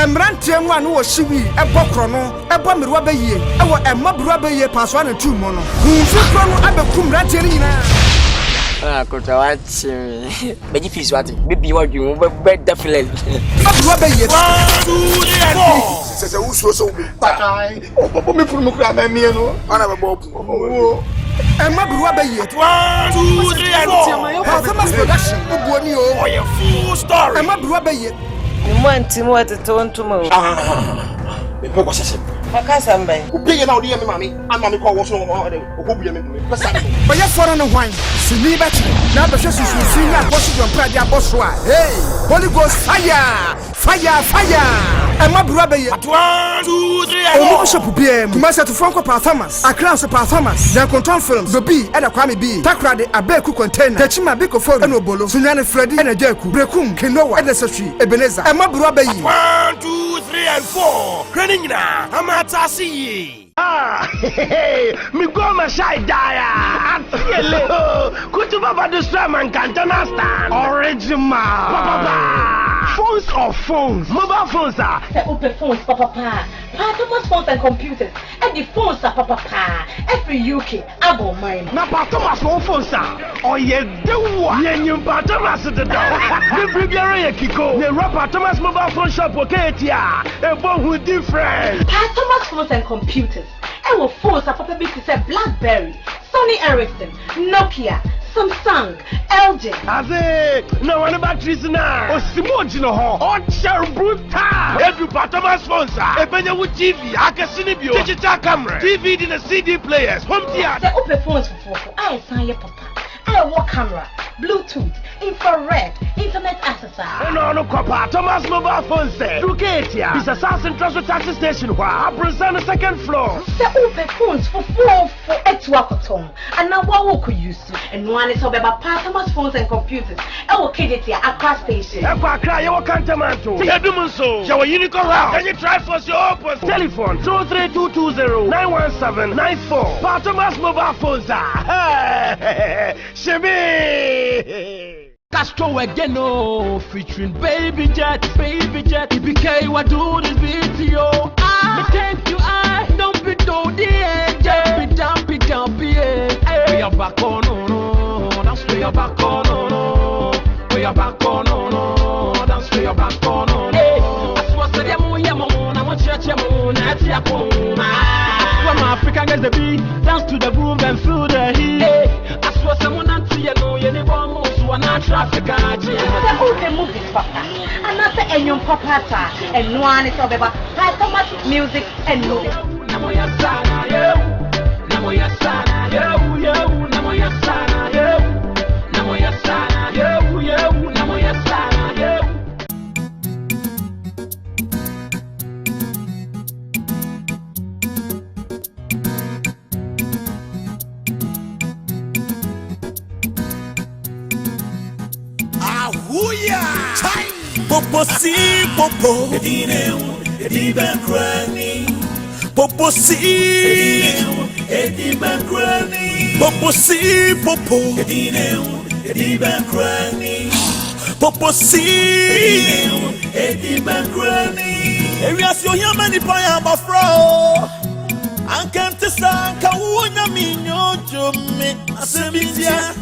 Emrantie mu anu wo hyiwi ebokro no ebo mirwa beyie ewo emabruwa beyie paso na tu mo no hunfukro no abekum rantie ni nyina kota watch me beji fees what baby what you definitely abruwa beyie se uso bye papa me funu kura na mie no ana be bo emabruwa beyie 1 2 3 and 4 performance production ubuoni o your full story emabruwa beyie ni mwanti mo atontuma me pe ko sese akasa mbai ubiye na odi me mami ama me ko wo so okobuye me pesa oya fora no hwan sini beti na be hwe susu na bosu don prade aboso a hey Holy Ghost fire emabruwa beyie 1 2 3 and 4 Bishop BM Master to Franco performance Akan performance then control films the B and Kwame B Takrade Abeku container Techima Biko phone and Obolo Sunyane Freddy and Jeku Brekum Kinowa and the Secretary Ebenezer emabruwa beyie 1 2 3 and 4 Reningna amatasi me go my shy dia atiele kutuba ba destroy man cantona stand original phones or phones mobile phones are open phones papa Thomas phones and computers and the phones are papa every UK abo mine na Thomas phones are oye dewa yenyum Thomas the dog the biara ye kiko the rapper Thomas mobile phone shop oketia e bo who different Thomas phones and computers and with phones are papa big say BlackBerry Sony Ericsson Nokia Samsung, LG. Aze, no one batteries now. Osimoji no ho. Ocha brutal. Every Thomas sponsor. Ebenya with TV, akasinibio, digital camera, DVD and CD players, home theater. The open phones for I sign your papa. I walk camera, Bluetooth, infrared, internet access. No, papa. Thomas mobile phones there. Duketia. It's a Assassin Transfer Taxi Station. I present the second floor. The open phones for 4 and now what we use to and one is about Thomas phones and computers. I will kid it here at class station. I cry your cantamanto. You do so. Your unicorn house. Can you try for your open telephone 23220-91794. Thomas mobile phones are. Shebe. Castro again, oh, featuring Baby Jet, EBK, what do this video? Thank you, I don't be told the end, we are back on, no, that's we are back on, no, we are back on, no, that's we are back on, no. That's what the Yamon, I want church Yamon, that's Yapon. From African gets the beat, dance to the groove and feel the heat. That's what someone anti, you know, you never want traffic. The movies, papa. Another Enyum papa, and one is about Thomas music and movies. Poposipop, Areas your human paya bafro. Akan tesa kawunya minyo jome asebizia.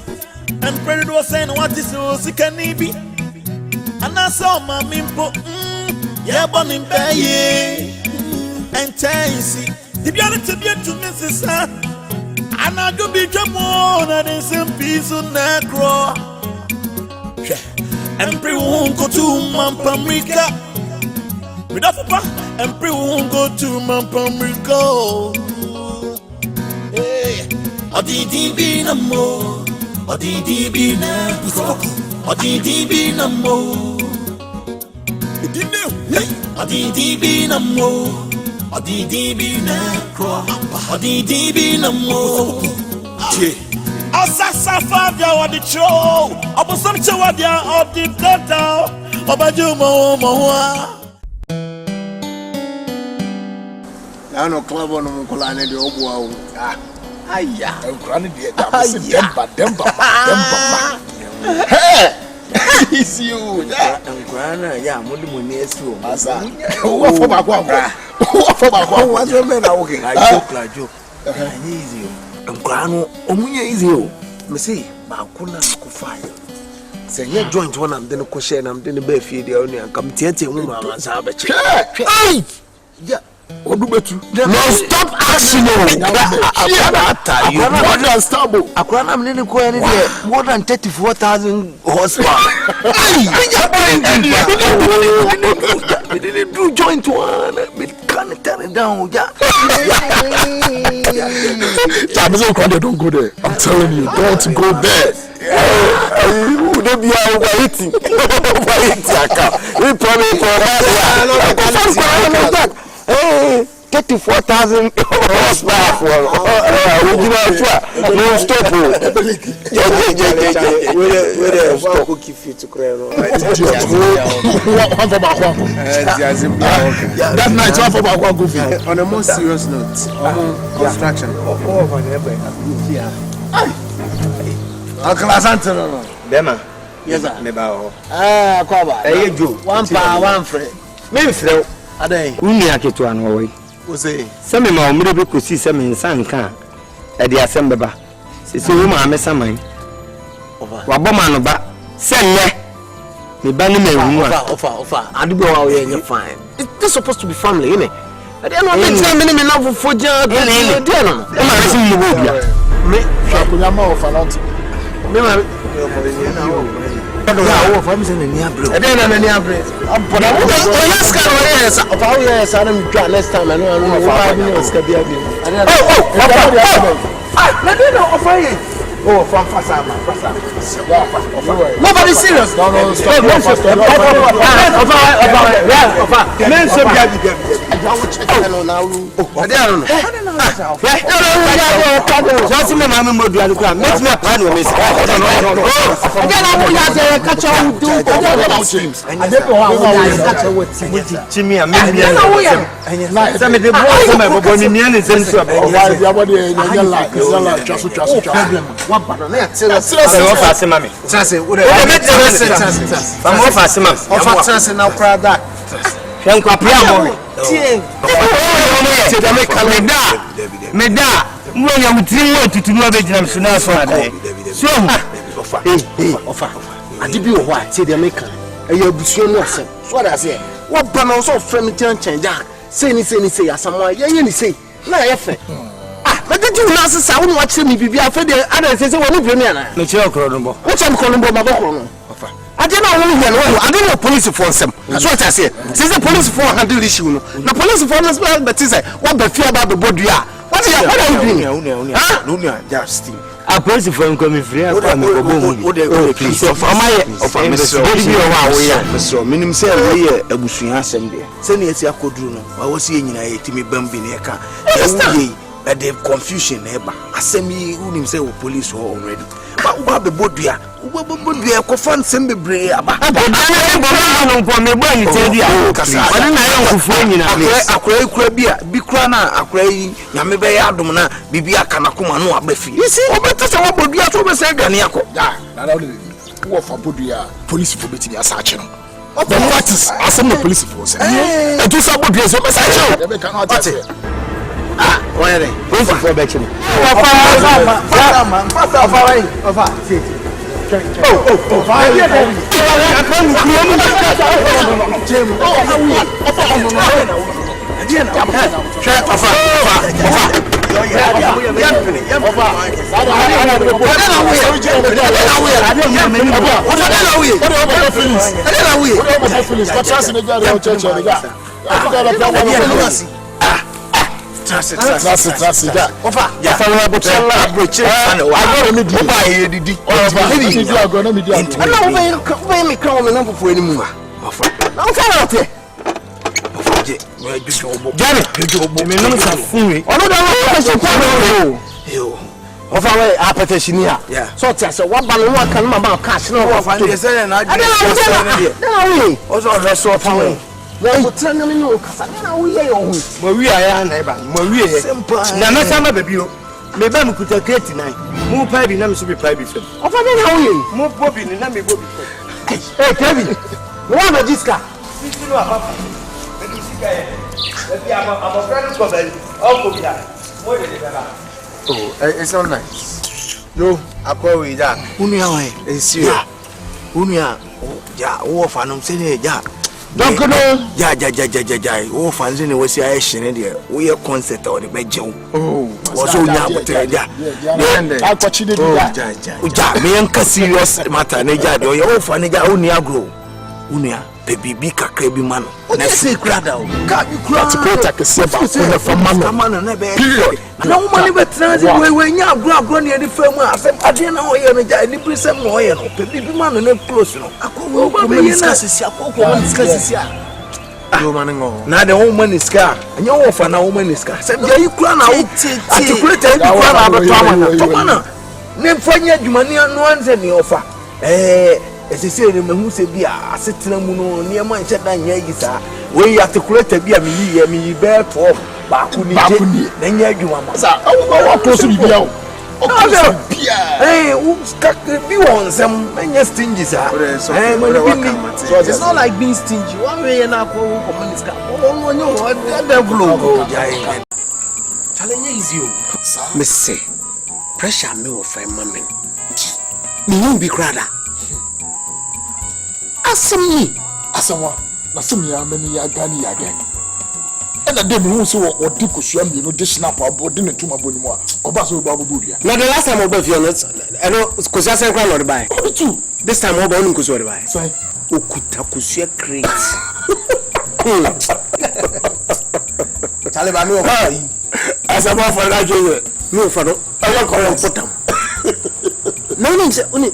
And prayer was saying what is so sikanibi. And I saw my mimpo, yeah, born in Baye, and Chelsea. The beauty to be to Mrs. And I do be Jamon and some piece on that crow. And pray won't go to Mampamrica. Without papa, and pray won't go to Mampamrica. Hey, or DDB no more, or DDB now. DDB no more. DDB no more. DDB na cross. DDB no more. Osasa Fabia wa the show. Obosom Chawadia of the data. Obajumo Moa. na no club on Mukola and the Obu. Aya, I'm crying the demba. Hey, It's you. Grana, yeah, money is you. What for my grandma? What's your man? I joke. Easy. Grano, Omunya is you. Missy, Bakuna Kufire. Say, you joint one, I'm then a cushion, I'm then a bear feed the only and come tear woman. Yeah. No, stop asking me. More than 34,000 horsepower. We didn't do joint one. We can't turn it down. Don't go there. I'm telling you, don't go there. Don't be overeating. We promise for 34,000 horsepower for original truck. No stop. That night, one for my on a more serious note, construction. Uncle Asante, Bema. Yes, sir. Kwaba. Hey, Joe. One power, one friend. Maybe Phil. Uni akitu anowai. Sami ma omire be kosi sami nsan kan. E de asem beba. Sisi wo ma amesa man. Wa boma no ba. Senne. Me ba ni mehu a. Ofa. Adugo wa wo ye fine. It's supposed to be family, innit? I don't know me me love for job. No. E ma resi mi wo bia. Me shakunya ma ofa not. Me ma I don't know if I'm saying any abro. I don't know any abro. But I yes, can yes. Of how yes, I don't try next time. I know I know 5 minutes can be a bit. Oh, from Fasama. Nobody serious. No, stop. Men so be I don't check hello now. I don't know. Just me mama mo do aluka. Make me plan o miss. No. Again I will just catch on do. I don't know how catch what Jimmy and me. Some the boy from my boy me and sense of. Your body in like just problem. What bad na serious. Ofa se mami. Trase, we I'm ofa se mami. Ofa trase na prada. Hwen kwa pia mo. Tie. Meda. Mo nya mutiri wo tutunu abegyina mso na so adai. So ofa. Ade bi wo ho a tie de meka. Eya abusuo no asem. So da se. Wo ba na so frame change ja. Say ni asamo ye ni say. Na ye fe. But did you not say when watch me be afraid the other says one premier na. Me che okronombo. What am kolombo ma bokrono. I don't know I don't know police for some. That's what I say. Since the police for handle issue no. The police for us but say what be fear about the body ah. What are you doing? No, just a police for come free akwa me gobo. Please of my Mr. Minim say we here abusua asem de. Say na eti akoduru no. Wa wo se nyina ye timi bambi na e ka. The confusion eba asemi unim say o police or already but uba be bodua ko fan sembe bre aba no po me gba yite dia wani na ye nkufu nyina akura kura bi kura na akura yi nyame be ya adom na bibia kana koma no abafi isi obeta se wo bodua so be se gane akọ na wo fa bodua police for beti ya sache no the what is asem the police for say e tu sa bodua so be sache e be kana ati why are they? Who's for betting? Trust that. Ofa. Ya fa wa bo tell abroche. I go me di. Ofa ye didi. Ofa. Ni di ago na me di ago. Na wo me kan me na fufu ani mu. Ofa. Na wo fa na te. Ofa je. We ju obo. Jani, ju obo. Me no sa funwe. Ono da wo so kwa no. Yo. Ofa we apeteshini ha. So ti ase wa ba no wa kan ma ba cash na wo fa. Dey say na adi. Na we. Oso reso ofa we. Well, tell me no, because I don't know where you are. Maria, I am neighbor. Maria, simple. Now, my son, baby, maybe I'm going to get tonight. Move, baby, let me see private film. Of I don't know you. Move, Bobby, and let me go before. Hey, Kevin. One of this car. Oh, it's not nice. Yo, I call with that. Unia, it's serious. Unia, yeah, oh, Phantom City, yeah. Don't go, yeah. Oh, fans in the West Asian, we are concert or the bedroom. Oh, was so young, I got you. Yeah, me and serious matter, Naja, your funny guy, Unia grow. Unia, baby, be a man. Let's say, crowd out. Can't you cry to protect a silver from Mamma? No money, but when you have grown near the firm, I didn't know you're a present lawyer, baby man, and close. I will discuss this. Now the woman is car, and your wife and a woman is car. Said, you crown out. Articulate and crown out. Name for your money and one's any offer. As I said, who said, be a sitting near my chat and yagisa. We articulate a beer me bear for Bakuni, then you are close to be out. Hey, who's got the view on some many stingies? So it's not like being stingy. One way and I call communist. Oh, no, what challenge is you, Miss Say. Pressure me or friend, mammy. You won't be crowded. Asami, Nasumi, many agani again. And I didn't so or Dikusham, you know, this snap or dinner to my bonimo, or Basso Baburia. Now, the last time I bought your nuts, I know, because I said, I buy. This time, all the could buy. Say, Ukutakusia crates. Taliban, as a man for that, no, for I don't call them. No, only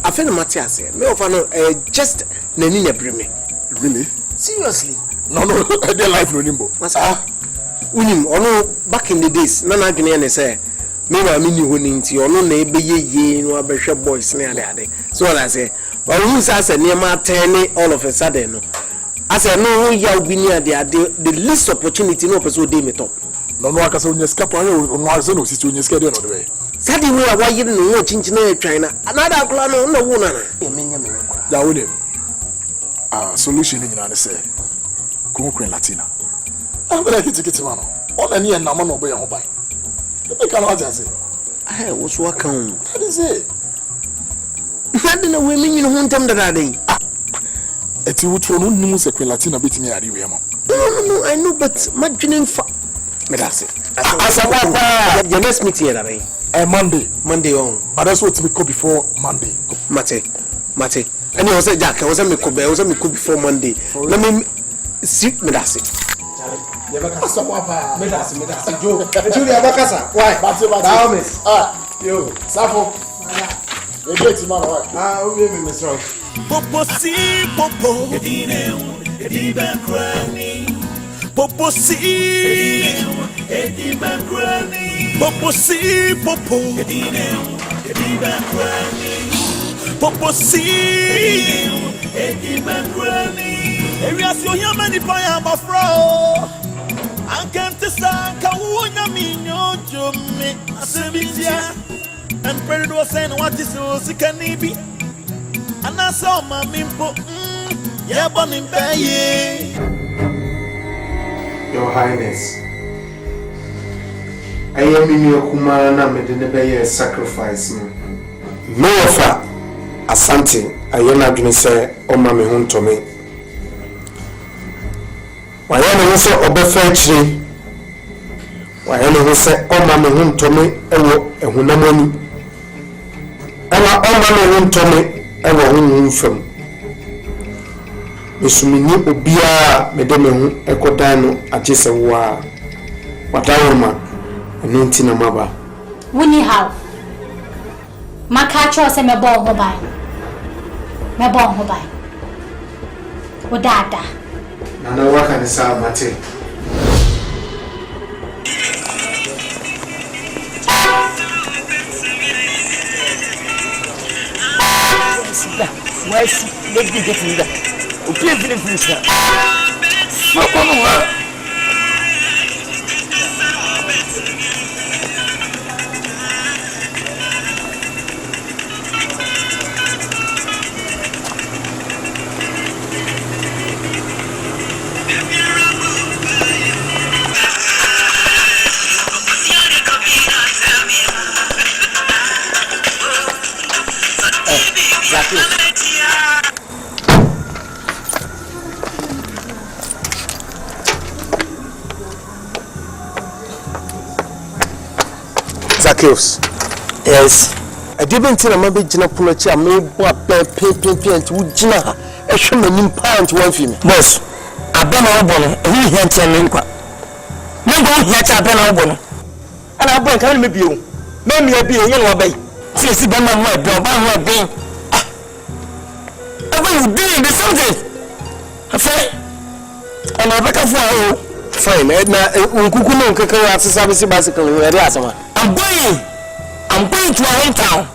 I feel Matthias, no, for no, just Nenina Brime. Really? Seriously? No, I didn't like Rimbo. Unim, or no, back in the days, none of Guinean say, maybe I mean you winning to your no neighbor, ye, no bishop boys near the so I say, but who's as a near my all of a sudden? I said, no, you'll be near the least opportunity, no person would top. No, I can say, on your scalp, on Marzano, sit on your schedule on the way. Sadly, we are why you didn't know Chinchino China. Another clan on the woman. Solution in United States. Queen Latina. I'm going to get one. All the near Naman obey or buy. The cannot say. I was working. That is it. I didn't know women in one time that day. It's you to know news a Queen Latina beating me at you. No, I know, but my dream for Medasi. As a your next meeting here, Monday on. But that's what we call before Monday. Mate. And he was a jack. I was a Miko before Monday. Let me see Medasi. Medasi, Joe. Julia Bacasa. Why? Bahamas. Yo, Safo. The great man. We be Mr. Poposipop. Ediban Granny. Poposipop. Ediban Granny. Poposipop. Ediban Granny. Poposipop. Ediban Granny. Areas your yamani paya mafro. Akan tisanka wunya minyo jome asebizia. And President was saying what is so sikanibi. And I saw my mimpo. Yeah, born in Baye. Your Highness, I am in your Kumana Medinebe sacrifice me. No offer Asante, I am not going to say, O Mammy Hun to me. Why am I so obefetchly? Why am I say, O Mammy Hun to me, a Hunamoni? And O Mammy Hun to me, a woman from. Misumini obia medeme hu ekodano agese wa wadawoma enunti na maba woni how maka cho se mebo ho bai o dada nana waka ni sa mate Where's let me get in there. Okay, finish. Zacchaeus. Yes. I didn't tell my big dinner pull a me what pay to Gina. A shaman in pound one female. Boss, I've been all born. He had 10 inqua. No go yet, I've been all born. And I've been coming with you. Maybe I'll be a yellow bay. Since the man might go by my being. I will be in the something. Afraid. And I'll back for fine. Unkukuno Kaka service bicycle. I'm going to our hometown.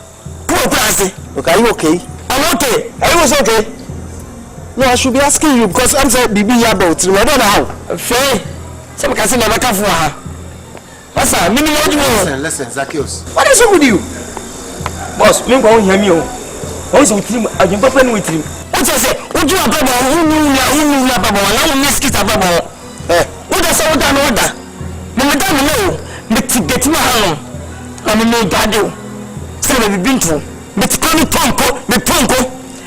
Poor Plasty. Okay, are you okay? I'm okay. I was okay. No, I should be asking you because I'm saying BB about you. I don't know how. Fair. Some can say never come for her. What's that? Meaning what you want? Listen, Zacchaeus. What is wrong with you? Boss, me go hear me. Always with him. I can open with him. What I say? Would you have Baba? Who knew Baba? Now miss it Baba. What I say? What I know that? No, madam, no. Get my hand. I'm a gado. So we've been to. But call me Ponko.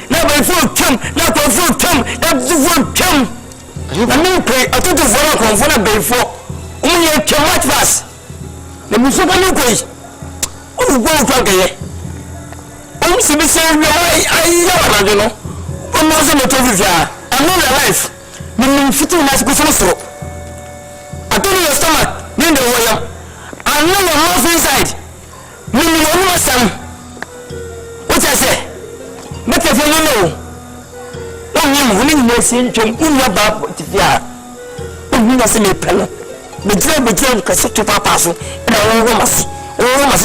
Now by full come. Now by full come. That's the full come. I mean, I thought the follow confront before. Only a too much fast. The Musoka Lucas. Oh, go to again. Oh, see me say, I don't know. I'm not in the television. I'm not alive. The fitting nice good for I told you your stomach. Then the warrior. I know your mouth inside. Meaning you know some. What I say? But if you know, only you say to your bab to fear. Only you say me pen. The dream cassette to Papa, and I must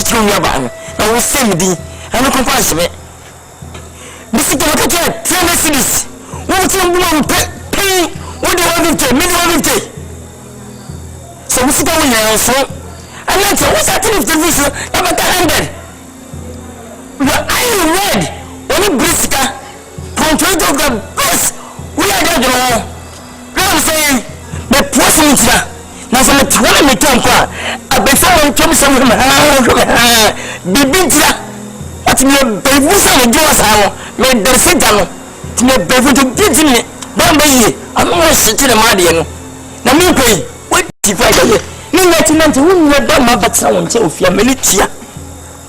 through your barn. I will send thee, and look upon me. Mr. Doctor, tell me this. What you want pay? What do you want to me? So, Mr. Doctor, and that's what's happening if the visa ever ended. Your eye red, only brisker, control of the best. We are there. I'm saying the president now from the 20 meter, before I told me something, the big that's me a baby son of yours. I made the signal to me a baby to get me. Don't be, I'm not sitting in the Madian. Now, me pay. What if I get it? You let him to whom you have done my backside until your militia.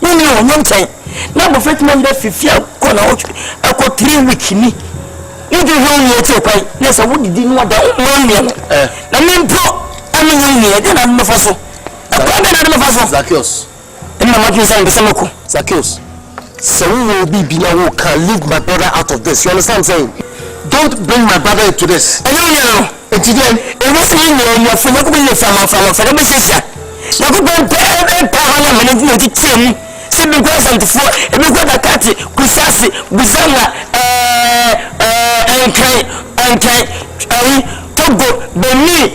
You know, one time. Now, the first man left if you are going out, I got 3 weeks in me. You do know me at your point. Yes, I wouldn't do what I want. I mean, I mean, then I'm a fossil. Zacchaeus. And my mother is on the Samako. Zacchaeus. So we will be Bina can leave my brother out of this. You understand what I'm saying? Don't bring my brother into this. I don't know. And today, it was in your family from the sister. Now, go back and Parliament with the team. See the girls and the four, and we got a cat, Kusasi, Busanga, Togo, Beni,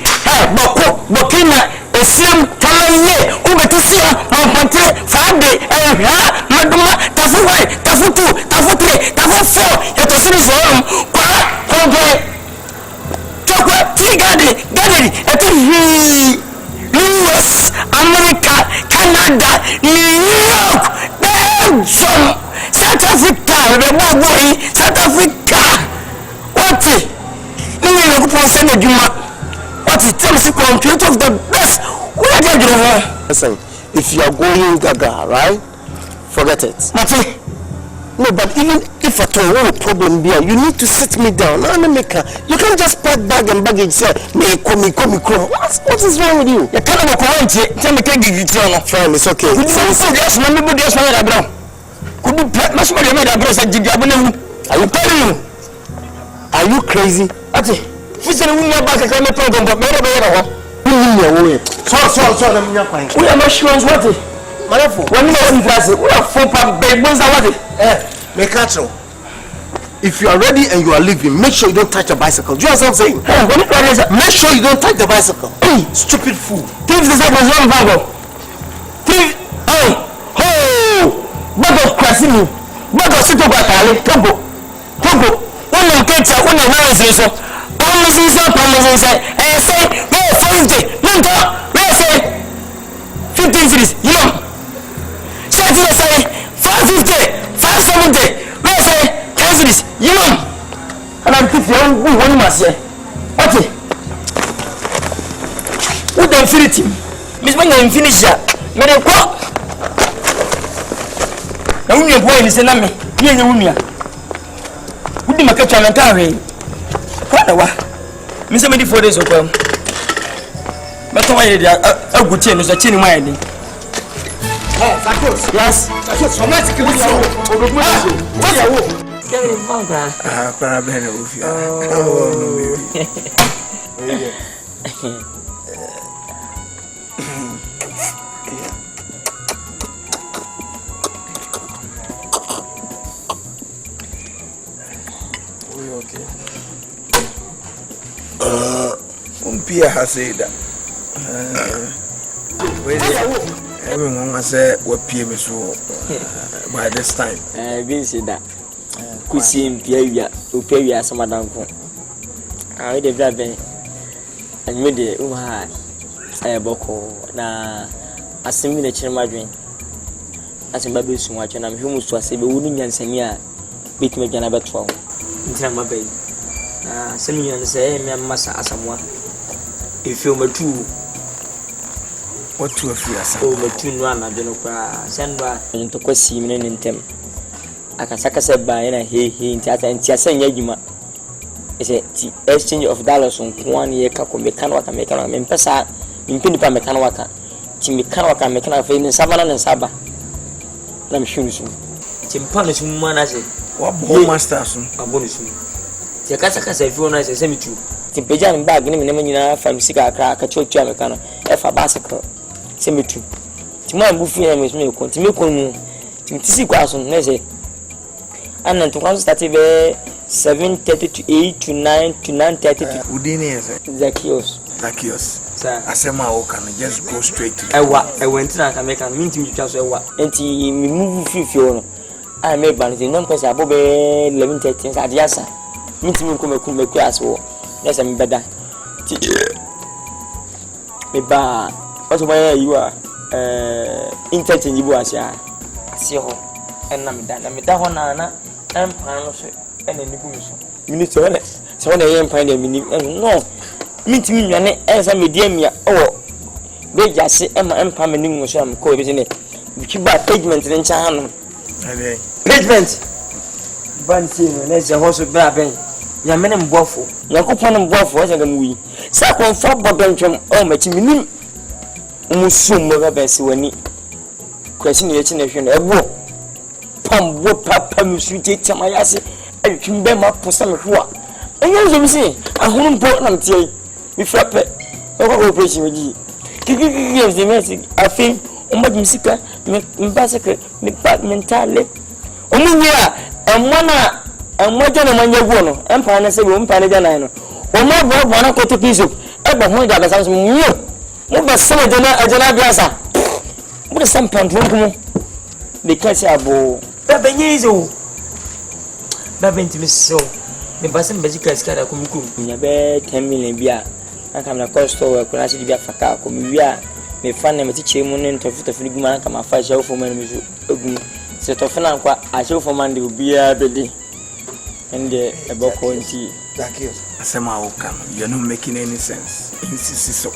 Boko, Bokina, Islam, Talaye, Ubetusia, Mampante, Fade, Maduma, Tafutu, Tafute, Tafu4, at the city forum, US, America, Canada, New York, Belgium, South Africa, South Africa. What is? What is? Tell us the computer of the best. What are you doing? Listen, if you are going gaga, right? Forget it. Mate. No, but even if at all no problem there, you need to sit me down. You can't just pack bag and baggage say, me come. What is wrong with you? You can't go on. Tell me, can you get on? Fine, it's okay. Could you say yes? Remember this one, Abram? Could you play much more than Abram said? Are you telling you? Are you crazy? Ati, if you don't back, I can't problem. But maybe So, let me know. We are not sure what it. When you are in class, we are 4 babies. If you are ready and you are leaving, make sure you don't touch the bicycle. Do you understand what I'm saying? Make sure you don't touch the bicycle. Hey, stupid fool. Thief is like a young bagger. Thief, bagger crossing you. Bagger sit over Togo. When you catch a one of those, promises, and say, no, 50, no, say 15 cities, you know. Say 550, 570, let's say 10 cities, you know. And I'm thinking, one must say, okay. What the infinity? Miss Bang, finish here. na wunye boy ni se na me ye nya wunua wudi makatwa na nkawe kwada wa me se me di 4 days okwam beto wa ye dia agutie no so chini mai ni Sakos. Yes. Sakos, so much can we say? What ya wo? Kevin Fonka. Para bene ufia. Oh, no baby. Okay. Umpia hasida. Where everyone say what PM so by this time. Been said that. Kusim Pia, Upia, some madam. I read the blood and made the Uha Boko. Na a similar children. As a baby so much, and I'm humus to a saber wooden and senior. Beat me again about 12. Until my baby. Similar say, me and Massa as someone. If you're two. What to a free as oh, but 2 1 I don't know. Send back into question in them. I can said by and he and Tiasan Yajima. It's a exchange of dollars on 1 year. Kako Mekanwaka Mempesa in Pinipa Mekanwaka. Timikawaka Mekanwaka in Savannah and Saba. I'm sure soon. Timpanish woman as a what ball masters a bonus. Tiakasa said, if you want to send me to Timpejan bag, naming from cigar crack, a church Americano, F. a bicycle. Cemetery. Tomorrow, Buffy and Miss Milk, Timoko, Timothy Quason, Nese. And then to one started 7:30 to 8 to 9 to 9:30 to Udini. Zacchaeus. Sir, I said my can just go straight to I went to American mean to me just a what. And he move few. I made Banty, non because I bobby 11:30 at Yassa. Mean to me come class war. Yes, I'm better. Eba. What's why you are interchangeable as ya? See her, and I'm done. I'm down on and Panos and the Nibuso. Minutes or less. So when I am finding me, no. Meet me, as I medium ya. Oh, they just say, Emma and Pamening was some co in it. Which you buy pavement in China. Pavement. Bancy, and there's a horse of Brabant. Your men and waffle. Your coupon and waffle wasn't a movie. Sakon for Bobby from Chimney. Musum best when he question the nation a war. Pum whoop papa sweet tamayasi and Kimbema Posam Hua. And you see, a home Portland tea. We flap it. Operation with you. Give the message. I think, Musica, Massacre, mentally. Only and one gentleman, your woman, and Panasa, one Panadanano. Or more one quarter piece of Ever Honda as you. What some of them are Janabiasa? What is some pantrum? Because I bore Babenyezo Babin to me so. The Bassin Basica Scada Kumku, in 10 million beer. I come across to a class to be a Faka, Comia, may find them a teacher moon to fit of Ligman, come a 5 show for men. Set of Fanaqua, I show for Monday will be a day. And a book and tea. Thank you. I said, my Akan, you're not making any sense. Insist so.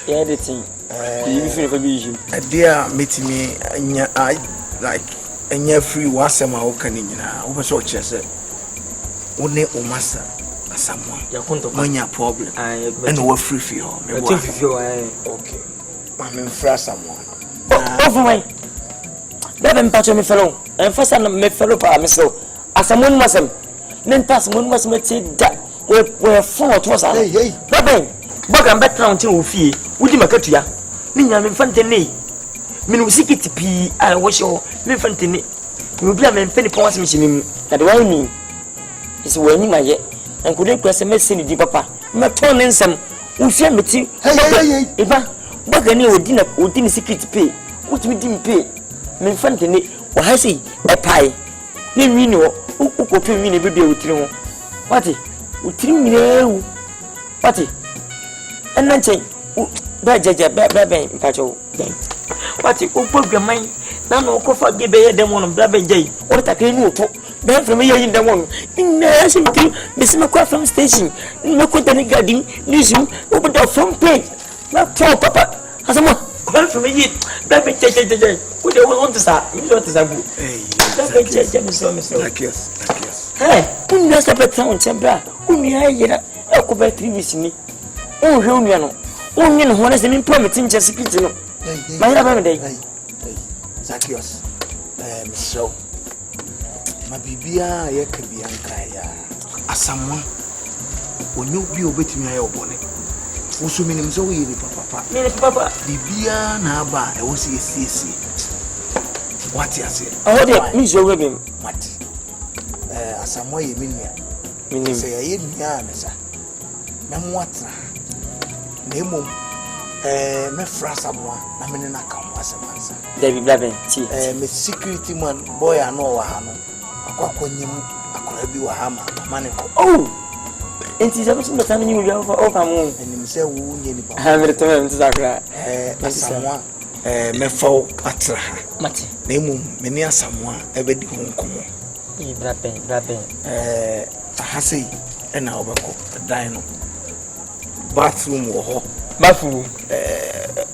Editing. You feel for vision. A dear meeting me, and I like, and you're free was my Akan in over so chess. Only O master, someone. You're going to mind your problem. And we're free for you. Okay. I'm in for someone. Oh, for my. Let them patch me fellow. And first, I'm a fellow by myself. As a moon muscle. Then pass moon must make that we're 4 to us. Hey, Babin. But I'm background to fee. Would you make it to ya? Nina Infantine. Minusiki P. I wish you Infantine. You will be a man penny points machine. That one mean. It's winning my yet. And couldn't press a message in papa. My tone in some. We shall meet you. Hey, Eva. But I knew dinner would didn't secret pay. What we didn't pay. Infantine. What I say? A pie. Name me know who could pay me a baby with you. What? With 3 million. What? And then say, Baja, Baby, Pacho. What if you put your mind? Now, no coffee give them one of Baby J. What I can do, Ben from here in the one. In the cemetery, the Simacua from station. No company garden, newsroom, open the front page. Not for Papa. As a man, Ben from here, Baby J. Who they want to say? You don't say good. Hey, Zacchaeus. Hey, who knows about town, Chambra? Who me I get a cover 3 weeks in me? Oh, Romiano. Oh, you know, one is an impromptu just secret. My other day. Zacchaeus. So, my bibia, ye could be unkaya. As someone when you be obeying me, I bonnet. Also, meaning so we papa. Papa, bibia naba, I want to see. What you say? Oh, dear, Miss Robin. What? As some way, meaning say, I ain't Missa. Memoatra. Nemo, me frasamoa, I mean, I come as a man. David Blabbin, me security man, boy, I know Wahano. A quacquanium, a crabby Wahama, manico. Oh! It is everything but you will over moon and himself wounded. I have returned to Zakra. Someone, me fall patra. Mati, name many someone ever do home come. Blabbin. I say, and now dino. Bathroom or bathroom,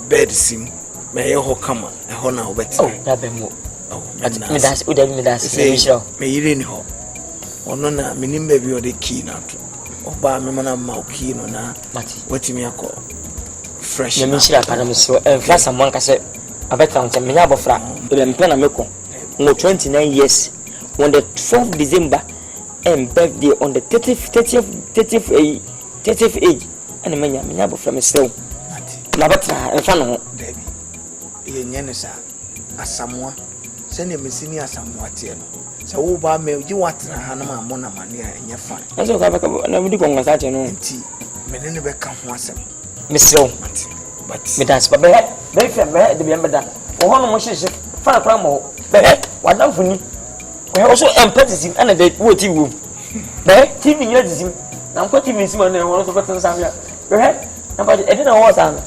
bed sim, may you come a honor better. Oh, Blabbin. Oh, that's what I say. May you in her. Or none, meaning baby or the key now. Oba me mana mauki no na wati me akọ fresh me shira para me so enfra someone ka say abeta on me nya bofra e me plan na meko no 29 years on the 12th December and birthday on the 30th age and me nya bofra me so na batra enfra no debi e nyene sa asamoa se ne mesini asamoa tie no so wo ba me ji watra ha na ma mo na mane a enye fa enso ka baka na mudi ko ngasa che no nti me ne be ka ho asem mesrew but me das ba be fe be de bi ambada wo hono mo hyehyɛ fa kwa mo be wadam funi we also empathy and the wo TV wo be TV nyina dizim na nko TV nsima na wo so betan sam ya be na ba e dey na wo san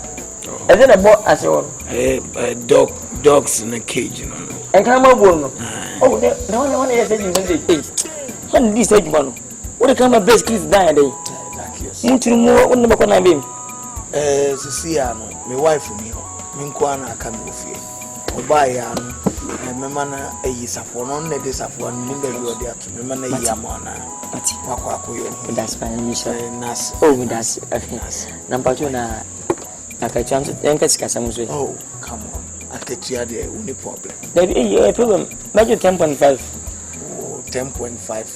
e dey na bo ase wo dogs in a cage you know and come on no oh no one is saying Sunday when this stage man what the camera best kids die day muturu mo wonne bako na bem sisia no my wife ni ho me nko ana aka me ofie oba ya no me mana ayi safo no ne de safo no nimba bi odi ato me mana yi amona ati akọ yo that's fine you sure nas oh that's okay number 2 na akachanzo enka sikasa muzwe oh come on akatia there any problem there problem major 10.5 oh 10.5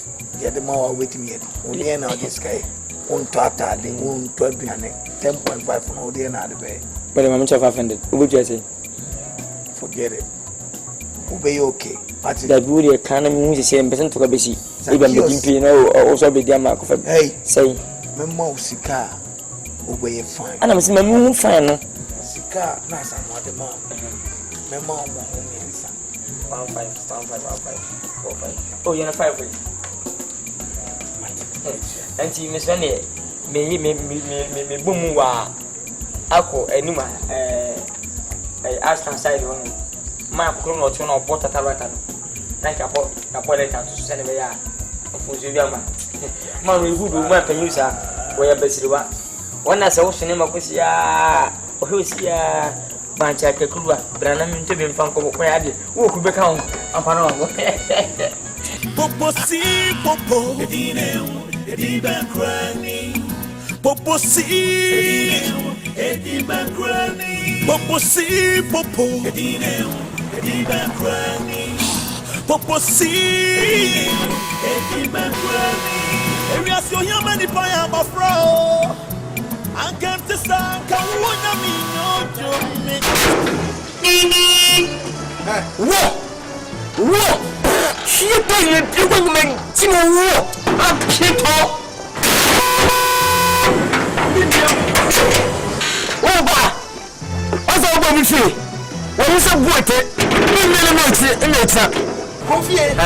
yeah the more waiting here only now this guy on tata the on to aduane 10.5 no there na the be but I'm not 500 what you say forget it be okay but that would the economy mu say person to ka besi even be dimpi no also be dia ma ko fa hey say memma usika obey fine ana me say me fine no sika na samu de ma memma o mo ho mensa 15 oh you're 5 anti me say me boom wa ako enuma Aston side one ma ko no to no bota tabaka no na ka po le ka to se ne be ya ofuzu bi ama ma no ibu bi ma panyu sa wo ya besiriwa wona se wo sene makosi ya o hosi ya bancha ke kulwa brana mi nte be mfan ko ko ya de wo ku be ka ho apana wo Poposipop Ediba Granny Poposipop Ediba Granny Poposipop Ediba Granny Poposipop Ediba Granny Areas yo yamani paya mafro Akan tesa kawuna minyo Wo She pay people men sing war I'm people Oba Asa oba mi fi When you say boite me no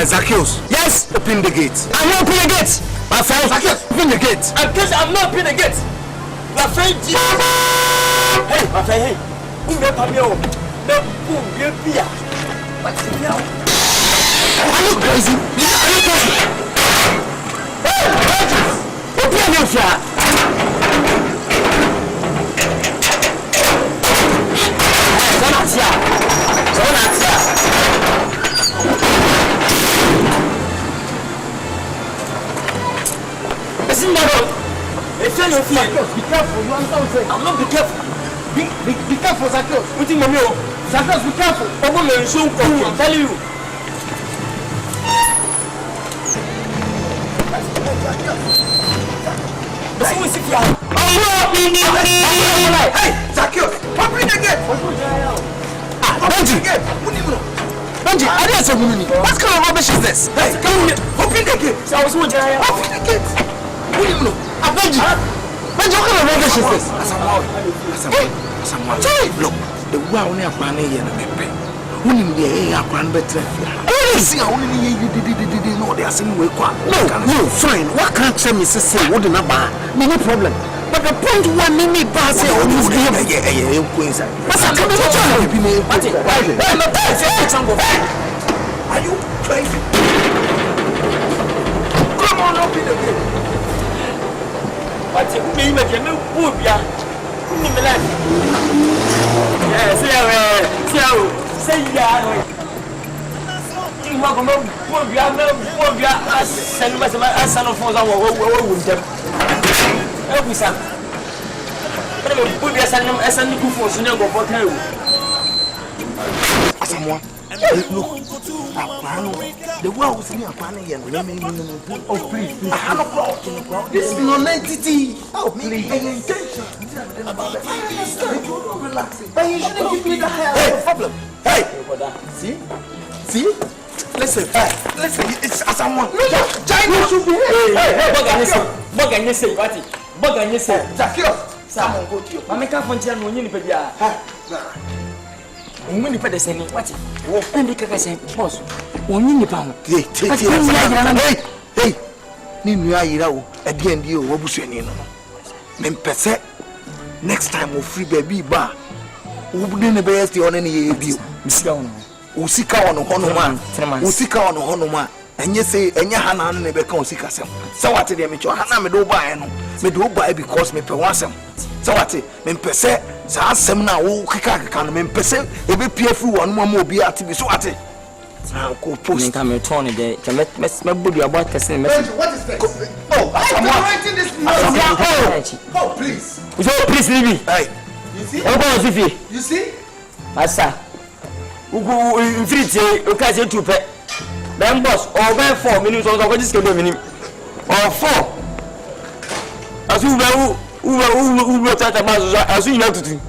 Zacchaeus yes open the gate I'm not open the gate my friend Zacchaeus open the gate I'm not open the gate my friend hey my friend hey who me pa me o me who me bia what's it now are you crazy hey open the gate Sonatia. Be careful. You understand what I'm saying? I'm not be careful. Be careful, Zacchaeus. What do you mean? Zacchaeus, be careful. I'm telling you. Hey, Zacchaeus, open the gate. Benji, I didn't say what kind of rubbish is this? Hey, open the gate. Open the gate. Benji, what kind of rubbish is this? Look, the way I want to plan here, wouldn't be a grand better. I see how you did know they are saying we quite. No, fine. What can't tell me say what in a bar? No problem. But the point one me pass on this game. Are you crazy? Come on, open the gate. What's it mean? Make you move, yeah. Say yeah. You walk on I send my son of phones. Put your son as a new force in your go someone. Look, the world was in your panel and oh, please. This is non-entity. Oh, please. Relaxing. But you shouldn't give me the hell problem. Hey, see? Listen, it's someone. What can you say? Someone go to you. I make up on Jan when you pay. When you pay the same, what? And the Kaka boss. When you pound. Hey, Ninu, at the end, you will be saying, Mempese, next time we'll free baby bar. Who didn't be the on any deal? Miss Down. Usika on Honoma, Usika on Honoma, and you say, and your Hana never can see us. So what did you Hana me do buy? Me do buy because me per once. So what? Mempese, Sam now, Kaka can Mempese, a bit fearful one more be at me. So what? I'll go post come Tony there. Can let my body about the same. What is this? Oh, I'm writing this. Oh, please. Please leave me. Hey, you see? Master. Ugu infrite okaze tupe then boss over 4 minutes on go this ke minimum or 4 asu u tata mazo asu ina tutu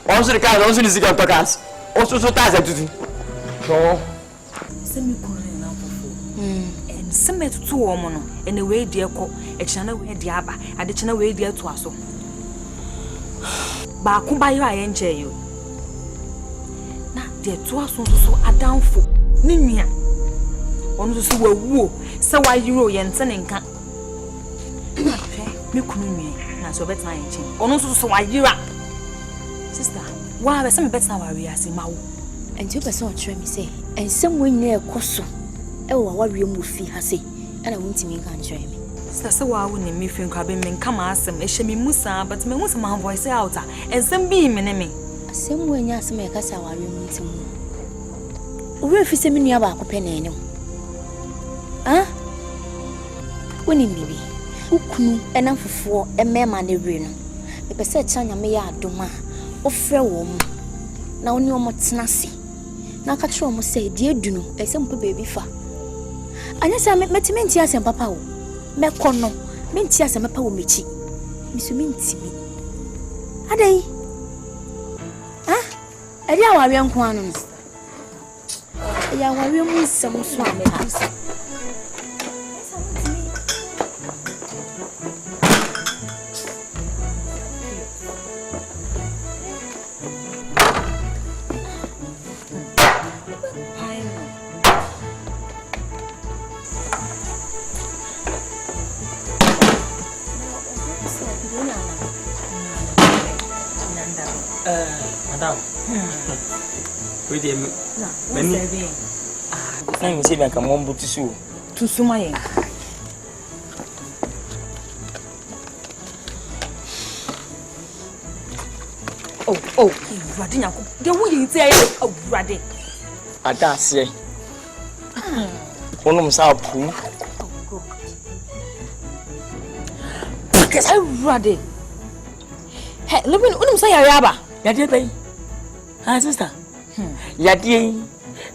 on se ka on se disika tokas o so tata tutu so semi kore na fofo en semi tutu wo mo no ene we die ko e chana we die aba ade chana we die to aso ba ku ba yo ayenche yo de to aso so adamfo ni nua onu so wawu se wa yiro ye ntene nka me kunu nua na so betina yen chin onu so wa yira sister wa be se me betina wa wi ase mawo enti person o try me say ensem wonye ekoso e wo wa wi mu fi ha say ana wontimi nka try me sister se wa wo ne me fi nka be me nka ma asem e hye me musa but me musa ma voice out ensem bi me ne me asem wonye asem e kasa wa wi mu ntimu owe fi se me nua ba ko pe na ene woni bibi ukunu enam fofo emema na ewre no me pese chanya me ya adoma ofre wo mu na oni omo tenase na ka tro mo se die dunu ese mpo baby fa anya se metime nti ase papa wo me kono me nti ase papa wo mechi misumi ntimi adai eri awawe nko anu no ya awawe mu nsem so ameka Madam. We dey many. Na me say banka mo mbutu su. Tu suma yen. Oh, Rade nyako. De wo yin ti aye Rade. Ada ase. Wonom sa pu. akes awurade he lebin unum say yare aba yade bay ha sister yade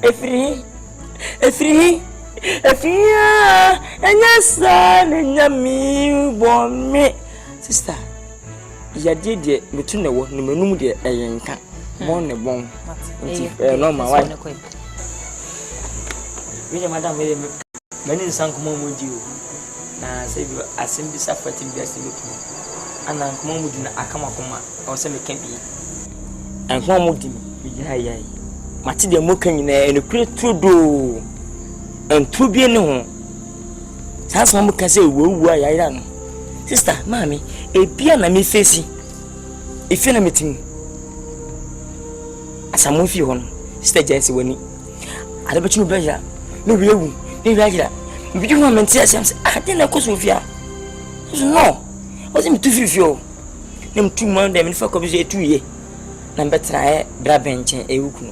efiri efia enyasa nyami bomme sister yade de betun ne wo ne manum de eyenka bon ne bon nti no ma wa we madam we many sankomo moji o na say bi asim bi safatin bi asim bi ana nkomo mudi na akama koma o se me kan bi nkomo mudi bi yai mate de moka nyina ene kure trudo entu bi ne ho sanso mo ka say wo ayira no sister mami ebia na me face efi na metin asamo fi ho no sister jensi wani ade bechi no beja no wiewu ni wiagira bi ho menti asem ade na ko sofia no o se mi tu fifio nem tu man de me fa ko bi je tu ye na betra e bra benchen e wuku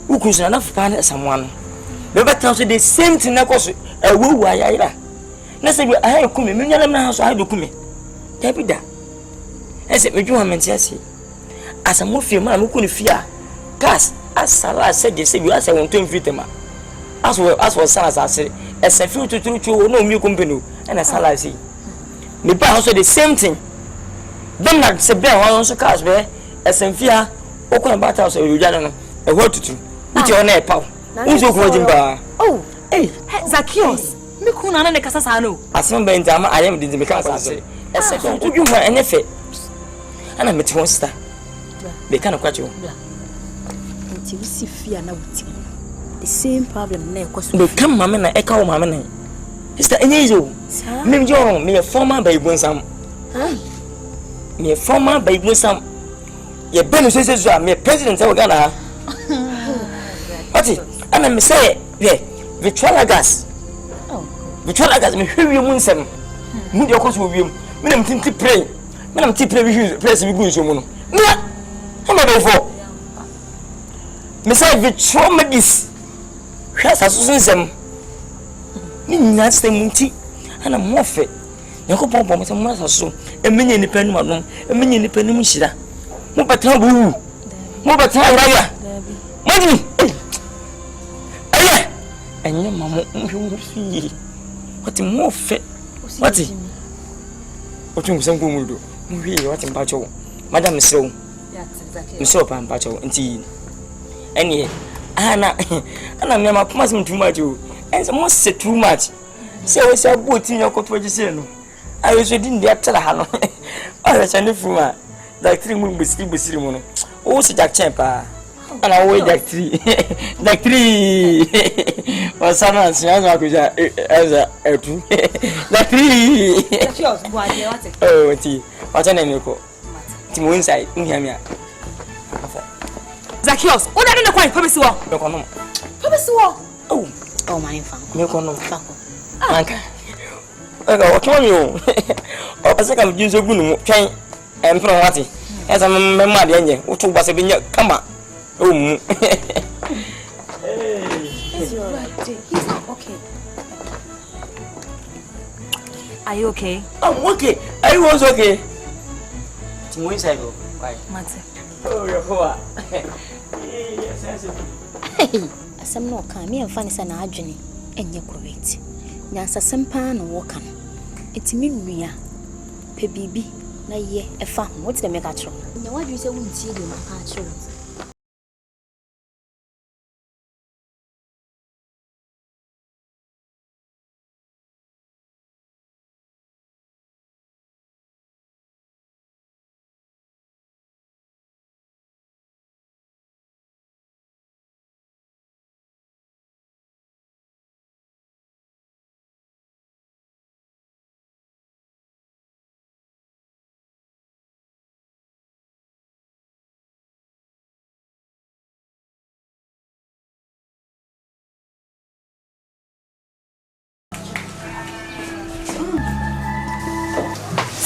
no so na fa na asamo no be betra so the same thing na ko so e wowu ayira na se bi ayi kumi me nyala na so ayi do kumi dabida ese me ju ho menti ase asamo fi ma no ku ni fia gas asala said they say you as I want to invite them as well salas say ese fi tutu no mi company and asala say me pa also the same thing them na se be won so cars be ese fia okon ba ta so you jana no e ho tutu uti ona e pa unso ko jimba oh hey Zacchaeus me ku na na kasa sa no asem be ntama ayem de me kan say ese fi tutu ho enyefe ana me ti won sister be kan kwacho we see fear na wuti the same problem na ekoso be kam mama na eka wo mama na sister enyezo me jo me former baibonsam me former baibonsam ye benu so me president e Ghana ati ana me say ye virtual gas me hwi mu nsem mu de okoso wiem me na mtinti pray bi press bi gu nso mu no na ama be fo me say virtual medis hwa saso nsem ni nyina semunti ana mofe yakopon pom se mo saso emenye ni panu adom emenye ni panu hira mo betan bu mo betan raya magi aye enye mamo nhwe fi wati mofe wati otu ngusem ko mudo mo wi wati mpacho madam sew mso pa mpacho nti any ana me ma promise me too much o and some say too much say we say boat in your cotoji say no I was din dey tell ha no I say no fuma like 3 mun bisiri mu no o si jack chen pa ana wo jack 3 like 3 was sana si aza ko ja aza etu like 3 Zacchaeus go ade what oh ti what na me ko ti mo inside nhia Zacchaeus o da ne kwai pebesi wo me ko no pebesi wo oh my fan me ko no anka aga wo twa mi o pese ka mjinso gu nu twen empro wati esa me ma de nye wo tu ba se bi nya kama o mu he's not okay. Are you okay? I'm okay. Are you also okay? Timo inside go. Why? Mate. Oh, you're cool. Hey, asem no kan me emfa ne se na adwene enye correct. Nyansa sempa na wo kan. Etimi nwia pe bibi na ye efa ho. What the make a tro? Nya wadwene se wuntie de maka a tro.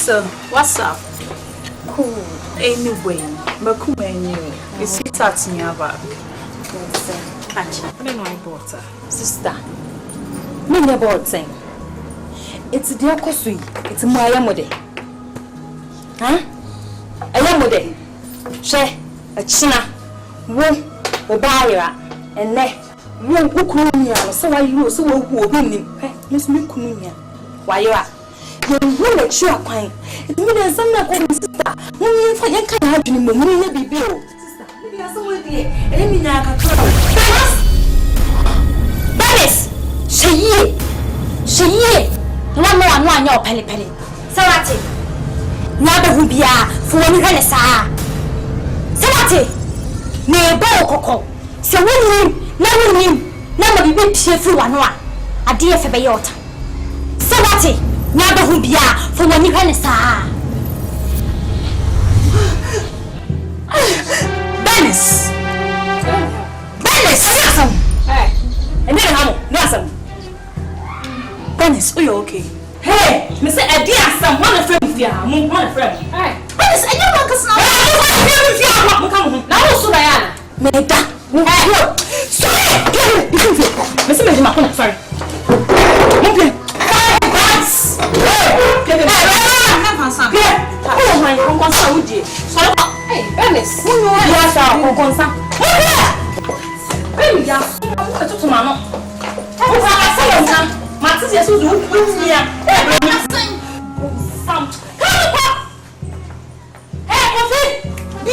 So, what's up? Cool. Anyway, you see that in your bag. Catch. I don't know about her. Sister, me never bought thing. It's the okosui. It's my yamode. Huh? I am with it. She, a china, womb, or buyer, and neck. Won't book me, so I use so who win him. Miss Mukunia. Why you are? You will sure pine. It means some of them, sister. Only for you can't have any money, be bill. Sister, maybe I saw it here. And me now can come. Banis! She ye. One more and one your penny. Sarati. Never who be for one Renessa. Sarati. Near Bow Coco. So when never be whipped through one. A dear for Bayota. Sarati. Never who be for one Renessa. Banis! Hey! And then I'm Dennis, are you okay? Hey, Mr. Edia, someone a friend of yours, one friend. Hey, Dennis, and you want us now? Now, so Diana. Meda. Sorry, Mr. Medina, sorry. Hey, Dennis, who you are? Matis is so good. Hey, coffee! Be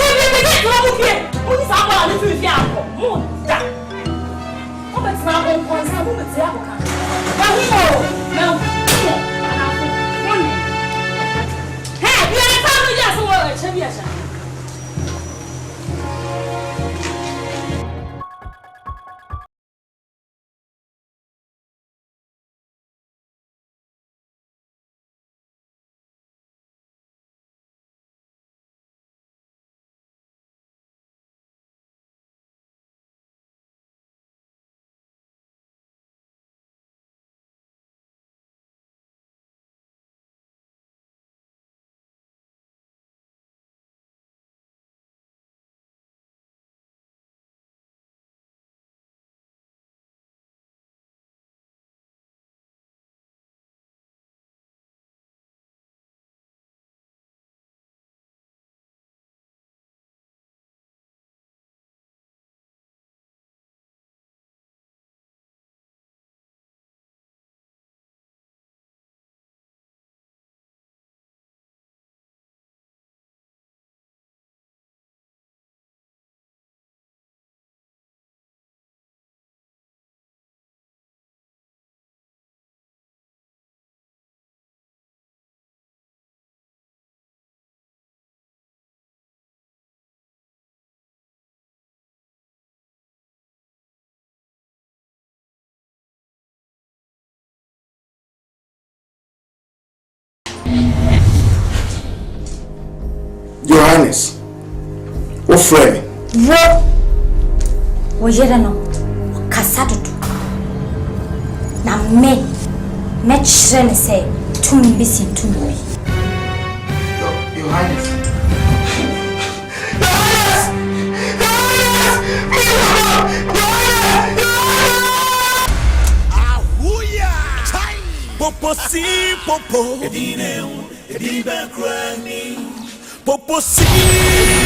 here! Who is our little young? Moon. Oh, but now on some woman's Akan. No. Hey, you are a family as well, Chaviasha. Your Highness, what friend? Wo yere no kasa dodo na me chere ne say tumi bi si tumi bi. Your Highness. Poposipop, Edibe Granny, Poposipop.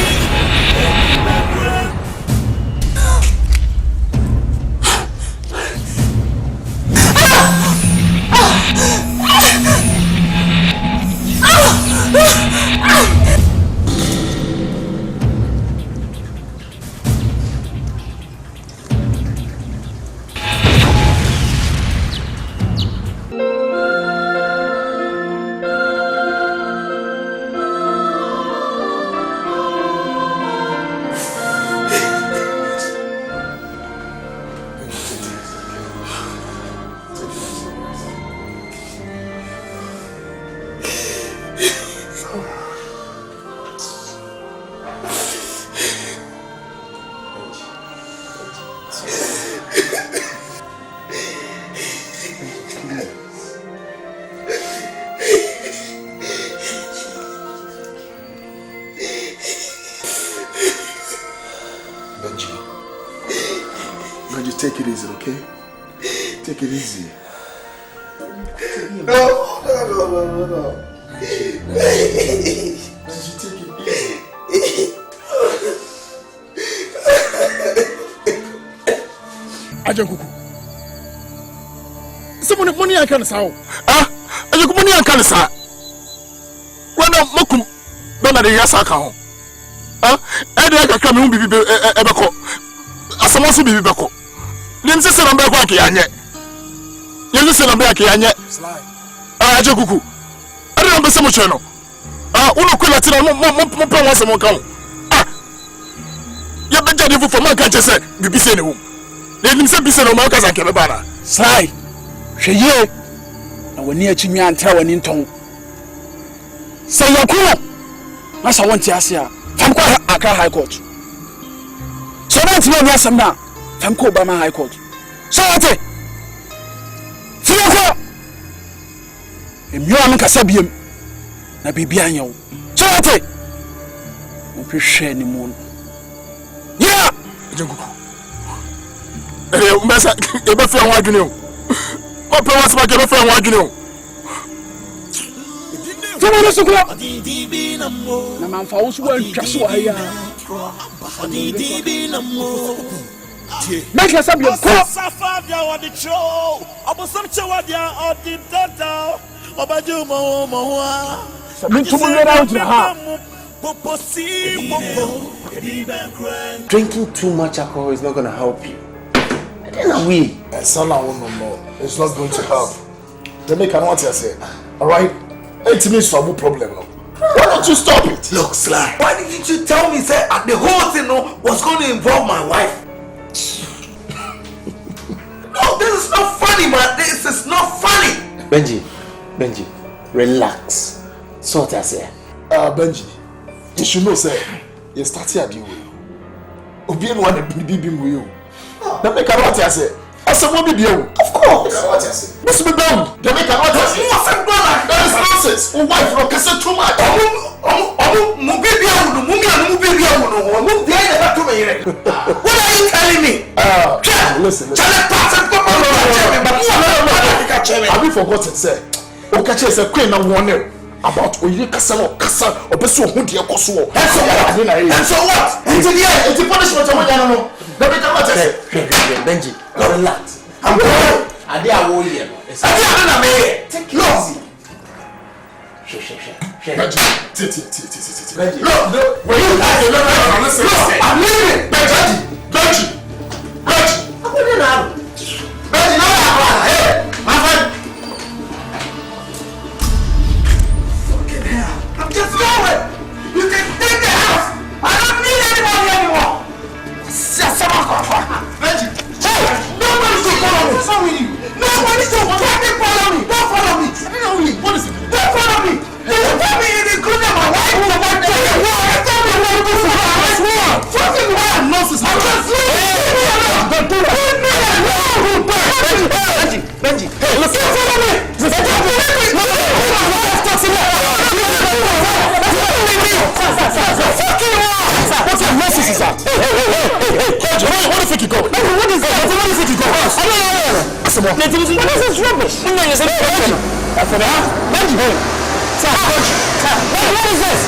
Take it easy, okay? Take it easy. No. Ajankuku. Someone money I can saw. Ajankuku money I can saw. When I'm mokum, don't let the yasa come. I come home, baby, ebeko. Asama so bibi beko. Nim se na mbeko akiyanye. Nim se na mbeko akiyanye. Ajankuku. Ade na mbese mo che no. Uno kwela tira mo pe won se mo kan. Ya beja de fu for man kan che se bibi se ne wo. Nim se bi se no ma ka san ke be bana. Sai. Hweye. Na woni achinwa antra woni nton. Sai yakuro. Na sa won ti ase a. Tam ko Accra High Court. So that you know some now. Tam ko Obama High Court. So what? Fiyako. Emyo am kasa biem. Na bibia anyo. So what? Mo hwehwe ni mu. Yeah. Ajankuku. Mbasa e be fe won adwene o. O pe won se ba ke be fe won adwene o. Someone else go. Na manfa wo so wan twa so aya. Make us up your call. Safavia wa the show. Abosom chewadia or the total. Obaju mo. Sabin to mo ra out ha. Poposipop. Drinking too much alcohol is not going to help you. And then are we? Son, I won't know. It's not going to help. They make an what I say. Alright? It means no problem. Why don't you stop it? Look, Sly. Why didn't you tell me that the whole thing was going to involve my wife? No, this is not funny, man. This is not funny. Benji, relax. Sort I say. Benji, you should know, sir. You started at you. Obi no one be with you. They make an what I say. Of course. This be done. They make an what I say. That is nonsense. Oh, wife, no, cause too much. What are you telling me? Listen. Have you forgotten, sir? Okache is a queen of one about Oyekasa or Besso Hundia Koso. And so what? It's a punishment. Benji, relax. I'm going. I dare I will hear. Take it easy. Benji, look, when you listen, I'm leaving. Benji. I'm going now. Benji, no, hey, my friend. Okay, I'm just going. You can take the house. I don't need anybody anymore. Benji, nobody's to follow me. Nobody's to follow me. Don't follow me. I don't know what is it. Don't follow me. You put me in the good of my wife. Fucking wild nonsense. I'm just Benji, hey, listen. Follow me. What's your message, sir? Hey, Coach, where do you think you go? What is that? What do you think you go? What is this rubbish? I said, Benji, sir, Coach, what is this?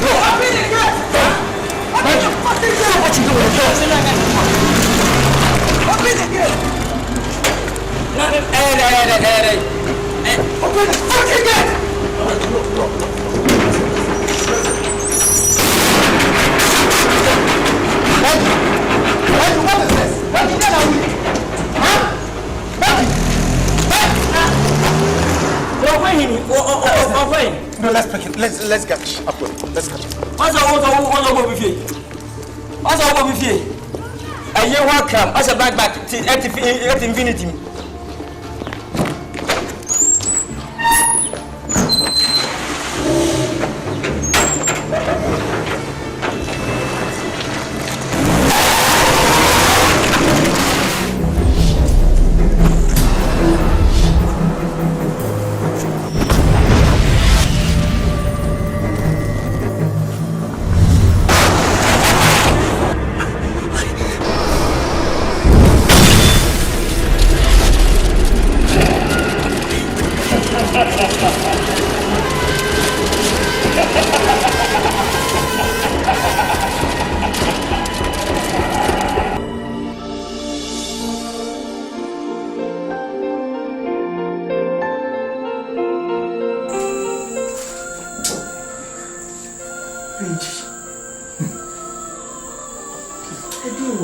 I've been in here. Benji, what you doing here? I've been in here. Hey. Open the fucking gate. What is this? What is that? Huh? No, let's pick it. Let's catch up with it. Let's catch up. What's up with you? I hear welcome. What's a back at infinity?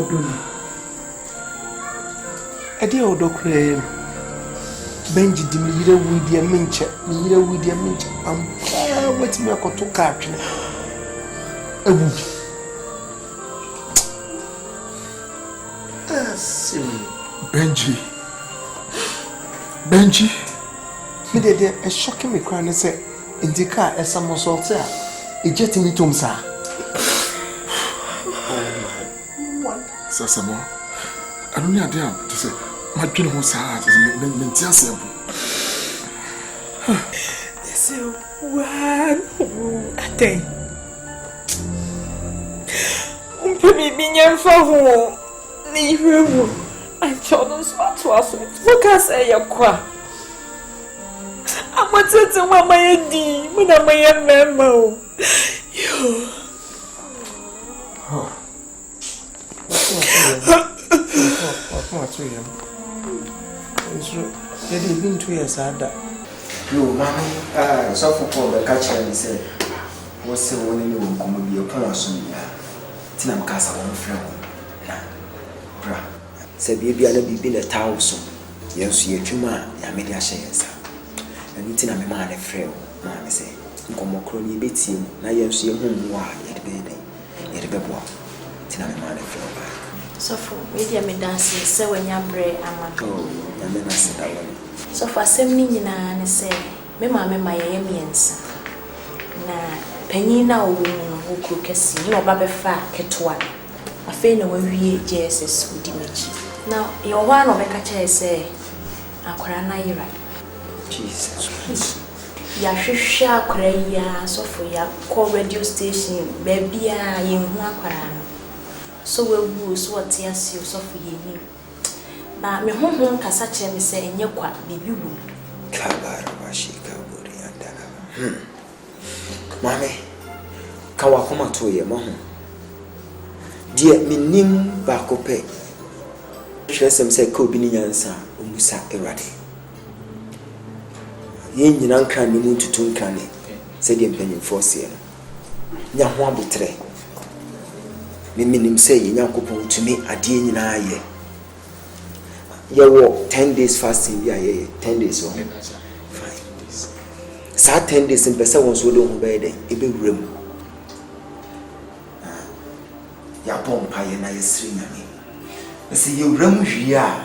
Odoni. Edi odokre Benji di mi yire wudi e minche. Am wetimi akoto ka atwene. Ewu. Benji. Me de e shocking me cry ne say indika e samosolte a e jetimi tom sa. Sasamo. I don't need to say my dream was hard as mentia So one ateng. Mpemi binyan fa ho ni hwewu. Anchono so aso. Focus e yakwa. Amatete mama yedi, muna maye mema o. Yo. What to him? It's been 2 years ada. Yo, mama, so for Paul the catcher and said, what's the one in your common be a person? Tinam Casa one friend. Bra, said baby, I'll be been a thousand. Yes, you're Juma, Yamedia shares. And it's in a man a frail, mamma say. Come crony beats him, now you see home why at bed. Yet a bebo. Tinam man a frail back. So for media me dancing, so when you break, I'm oh, I never said that one. So for 7 minutes, I say, me mamma, my emians. Na penny now, who cook a scene, no baby fat, ketwa. A fain away JSS with image. Now, your one of a catcher say, Akorana, you're right. Jesus Christ. Ya shisha Korea, so for your call radio station, baby, I am Aquarano. So we so what tears you so for you. But me home casache me say, and you quite baby room. Kabarabashika Buri and Mammy, Kawakoma to your mom. Dear me nim bakope. Tresem say Kobini answer, Umusa eradi. Yen Yan can you to tune canny, said the penny for sale. Yahwa butre. Minim say Yanko to me a dear in a year. You walk 10 days fasting, 10 days on. Fine. Sad 10 days in Pesa was so don't obey them, a big room. Yapon pie and I string me. I see you rum here,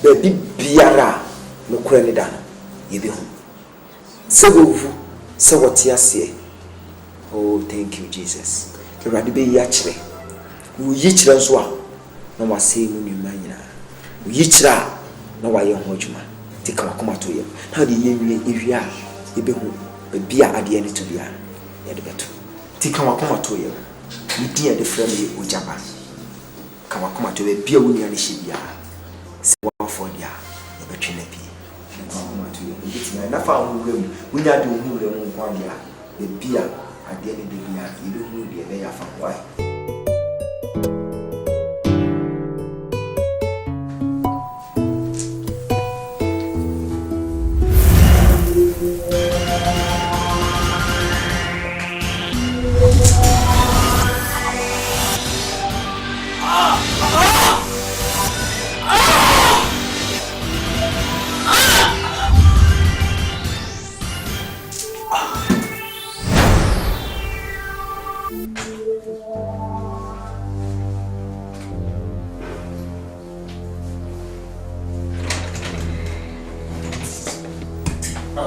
baby Biara, no crenidana, ye be home. So what you say? Oh, thank you, Jesus. The radibe yachre. We each run swap. No more say when you mind. We each ra. No why you hold you man. Take our come to you. How do you if you are? You be home. But be at the end to be a better. Take our come to you. We dear the friendly Ujaba. Come to a beer when you are the shibia. Say one for ya. The betrinapi. Come to you. It's my found room. We are doing who the one ya. The beer at the end of the year. You don't know the other from why.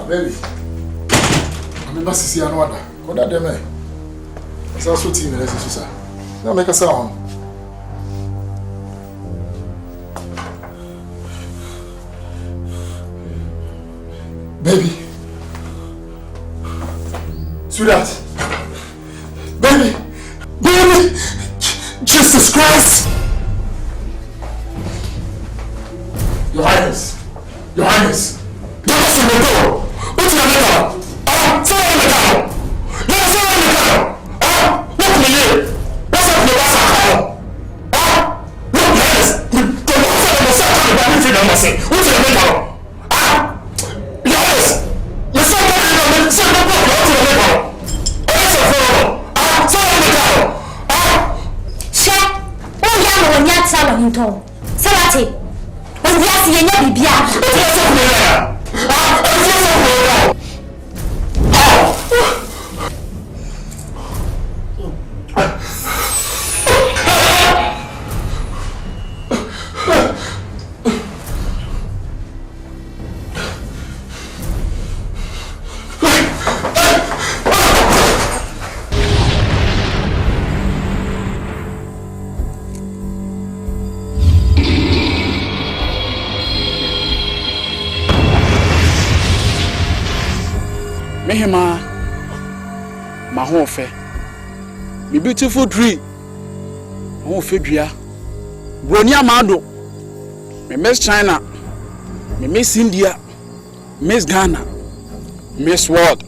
Baby, I'm not see another. What that them? It's also team in this, sir. Now make a sound. Baby, sweetheart, baby, Jesus Christ! Your Highness, give us a door. What's your name? Someone in the car. Yes, someone in the car. Look at me here. What's up, your boss? Look, yes. The boss of the South African freedom must say. What's your name? Yes. You're so bad in the same book. What's your name? What's your phone? Someone in the car. Shut. Oh, yeah. winton. Salati. When you see any bibia. Mehema, my home fair, my beautiful tree, home figure, Bronia Mando, me Miss China, me Miss India, Miss Ghana, Miss World,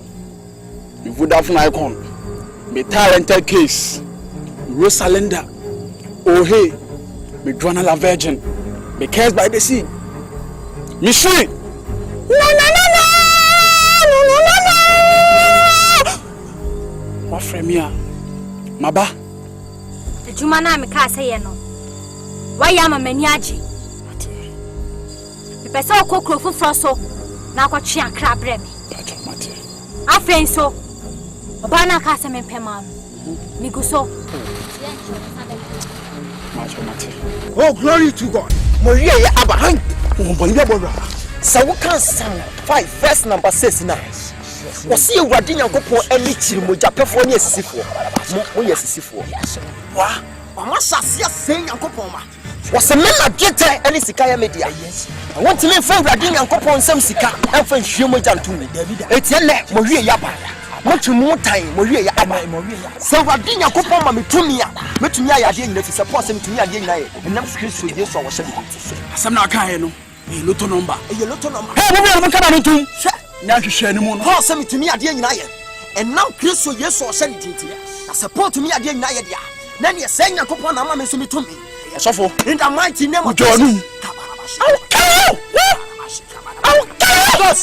me Vodafone Icon, me talented case, Rosalinda, oh hey, me Joanna La Virgin, me Cares by the Sea, me Shui, Fremia, Maba. The Jumana Mikasayano. Why am a maniaji? The person cook for Frosso, now what she and crab remy. I think so. Obana Casam and Pemam. Niguso. Oh, glory to God. Maria Abahan. So what can some 5 verse number 69? Was you what didn't go for any chilmoja performing a sifo? What? I must say, Uncle Poma. Was a man of get any Sikaya media? I want to live for Radin and Copon some Sika and for Shumojan to me. It's Maria Yaba. Much more time, Maria Yaba. So Radin and Copon to me, but to me, I didn't let you support him to me again, and I'm scared with this or was some not kind. A little number. Hey, we're coming to now to share the moon. Call some to me again, and now Chris so yes or send it. I support to me again, then you're saying a couple of mammas to me. So for in the mighty name of John.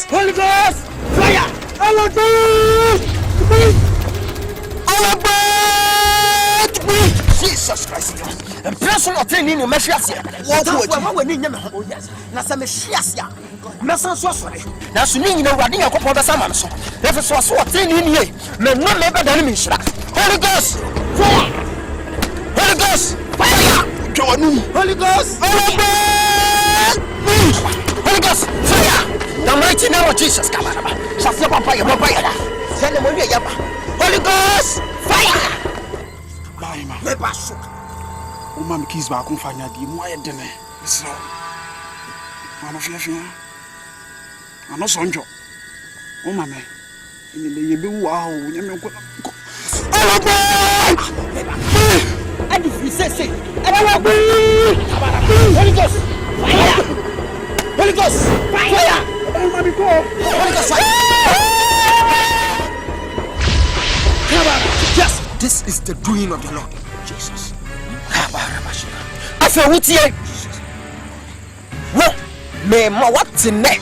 Holy Ghost! Fire! Jesus Christ! And personal thing in your messias. What we need them? Nasa messias. Nasa sorcery. Now, swinging over a couple of summons. If it's what thing in here, may not never than me. Holy Ghost! Fire! Holy Ghost! Fire! Holy Ghost! Holy Ghost! Fire! The mighty name of Jesus! Holy Ghost! Fire! Oh, Mamma Keys back on fire. The more than it's not. Man of your I'm not son. Oh, Mamma. You be wow. And if you say, Holy Ghost! Fire! Holy Ghost! Fire! Holy Ghost! Fire! Yes, this is the doing of the Lord. Jesus. I feel with you. Well, me ma what's in there?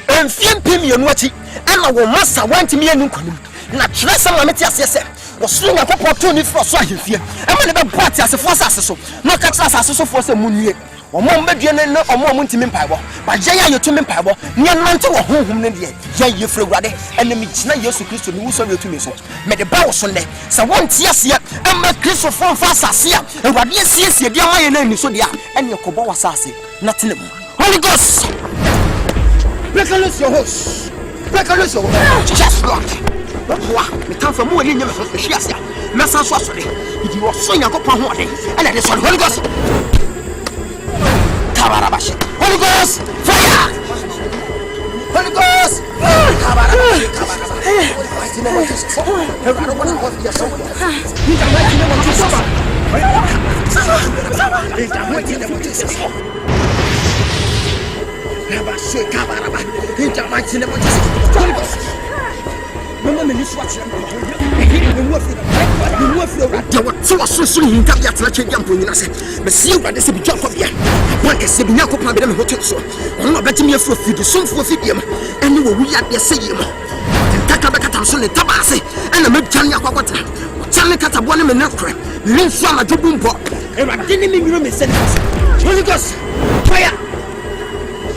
And Fimpim, you know what? And I will master want me and Nukunum. Not dress on my metias. Was swing a couple of 20 for so here. I'm never bought as a force so. No catch us as so for some moon. Or more median and no more Muntimin Pibo. But Jaya, you to me Pibo, near Manto or home in the end. Jay, you flew rather, and the Michna used to Christ to lose on your to me. So, made a bow Sunday. So one tears here, and my Christ of one fast as here, and what you see is your dear name, so dear, and your Kobawa Sassy. Nothing. Holy Ghost! Break a loose your horse. Break a loose your horse. Just lock. We come from more in your Shias. Massa Sorcery. If you are swing a couple of and that is on Holy Ghost. Tabarabash. Holy Ghost. Fire. Holy Ghost. Mama me ni swatch am. There were two so in that yet like jump in us. Me see what this be jump up here. One can say be na kopa be me hotel so. On bet me afro feed so for feed am. Any we ya dey say am. Kaka be kata so ne tabase. And me twan ya kwakwata. Twan kata bo ne me na kre. Rinso na jubumpo. Erade ni me nwuro me sentence. Holy Ghost, fire.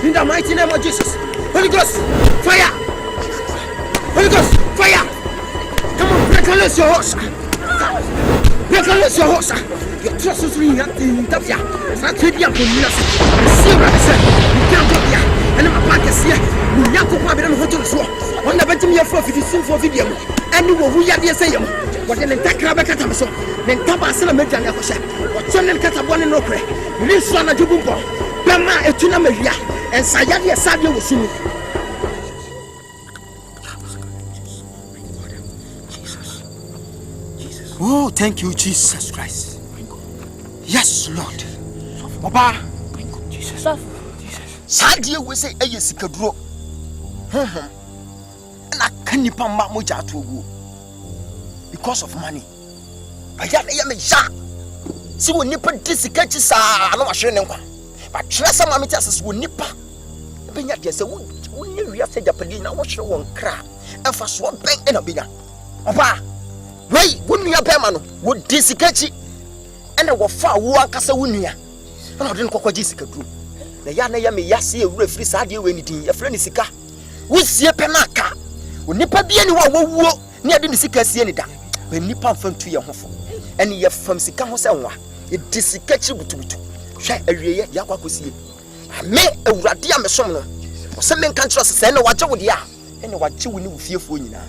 In the mighty name of Jesus. Holy Ghost, fire. Holy Ghost, fire. Come on, break loose your horse. Break loose your horse. Your trust is in Tavia. Santedia Puminas. See what I said. You can't go here. And my back is here. We have to have a hotel as well. On the Benjamin for 50 for video. And you will hear the same. What an attack Rabakatamaso. Then Tabasela Medjana Hosha. What Channel Catabon and Okre. Release one at Jubumbo. Bama Etuna Maria. And Sayadia Sadio will see me. Oh, thank you, Jesus Christ. Yes, Lord. Papa. Jesus. Sadia will say, "Hey, Sikadro." And I can't nipa moja to go because of money. I am a shark. See, when nipa disicatches are not showing them. But trust some amateurs will nipper. The Benyat yes, when you have said Japanese, watch your one crap and for swamp bank and a bigger. Papa. Wait, wouldn't you have Pemano? Would disicate and I will far walk as a winner. And I didn't call Jessica group. The Yana Yami Yassi, a refree sadio anything, a friend is sick. We see a penaka. When Nippa be anyone who walk near the sick as any time. When Nippa from 2 years off. And you from Sikamosawa, it disicate you to share a rear Yakusi. I may a radia mesomno. Or some men can't trust send a watcher with ya. And what you will fear for you now.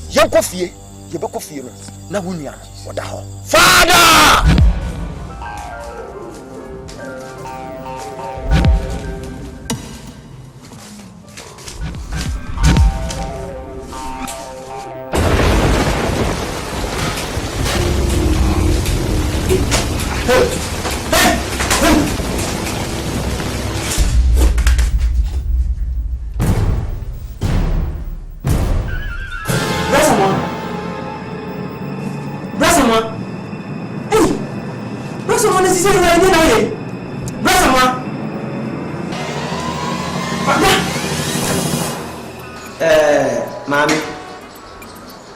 Young coffee. You book of fear. Now, what the hell? Father! Mami,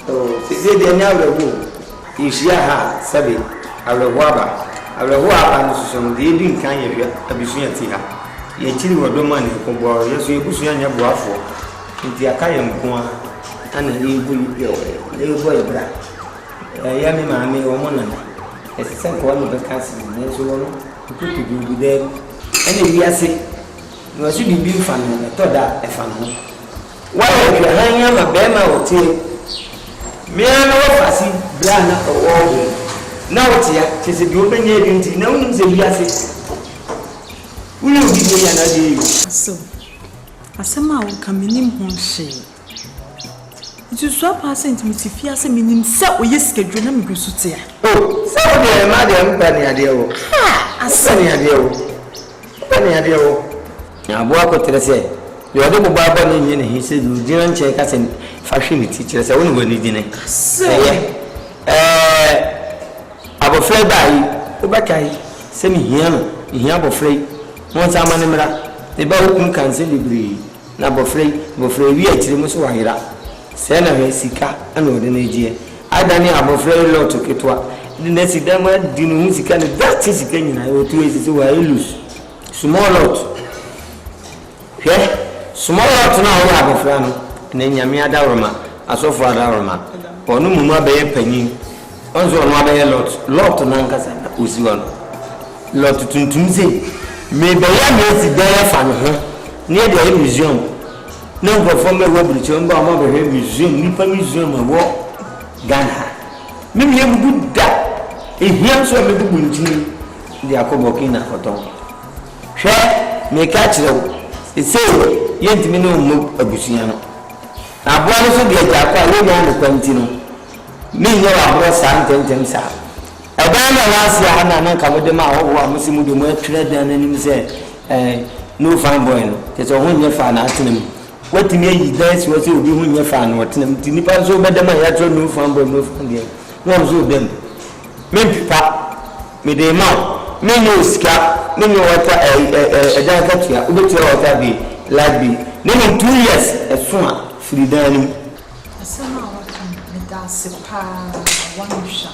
oh, is it the never woo? If you have Sabi, I will wabba. I will wabba and some dealing kind of abusive tea. Your children were money, or yes, you push on your waffle into a kayan point and a little boy black. A young mammy or woman. As a second one of the castle, and so on, put to be there. And if we are sick, you should be fun. I thought that a fun. Why are you hanging a bema or tea? Me, I know Fassi, Blana or Walden. Now, tis a good many no one's a yassi. Will you give me an idea? So, I somehow come in home shame. It is so passing to me if you are meaning so yes, schedule them go to tear. Oh, so dear, madam, Penny Adio. Ah, Penny Adio. Penny Adio. Now, walk to the say. You are the Baba in he said, you didn't check us in fashion teachers. I won't need in it. So, I'm afraid by the back. I send me here, afraid. Once I'm an emra, the boat can send the breed. Now, afraid, we actually must wire up. Send a Sika and ordinary. I don't know, I'm afraid lot to get what. The next time I didn't music and that is again. I will 2 years away. I lose small lot. Yeah. Small lot now have a friend, and then Yamia Darama, as of Darama, or no Muma Bay Penny, also another lot to Nankasa, who's one. Lot to Tuntunzi, maybe I may see there fan near the museum. No performer will be shown by Mother Museum, Nipa Museum, and walk Ghana. Maybe I'm good that if he also a little bit, the Akobokina Hoton. Share, may catch them. It's say. Yet me no move abusiano. Na bua so de akwa we nya no kwantino. Me nya wa bro san tentem sa. E ba na last year na na ka mode ma wo amusi mu de mu atwere dan nanim se no fan boy no. Te so ho nya fa na atenam. Watimi ayi dance wo se obi ho nya fa na watenam. Ti nipa so be dem ya tro no fan boy no fan de. No so dem. Me pipa me de ma me no ska me no wata dan ka tia obetia wata bi like be name 2 years as soon free dining asama waka me da se pa one sha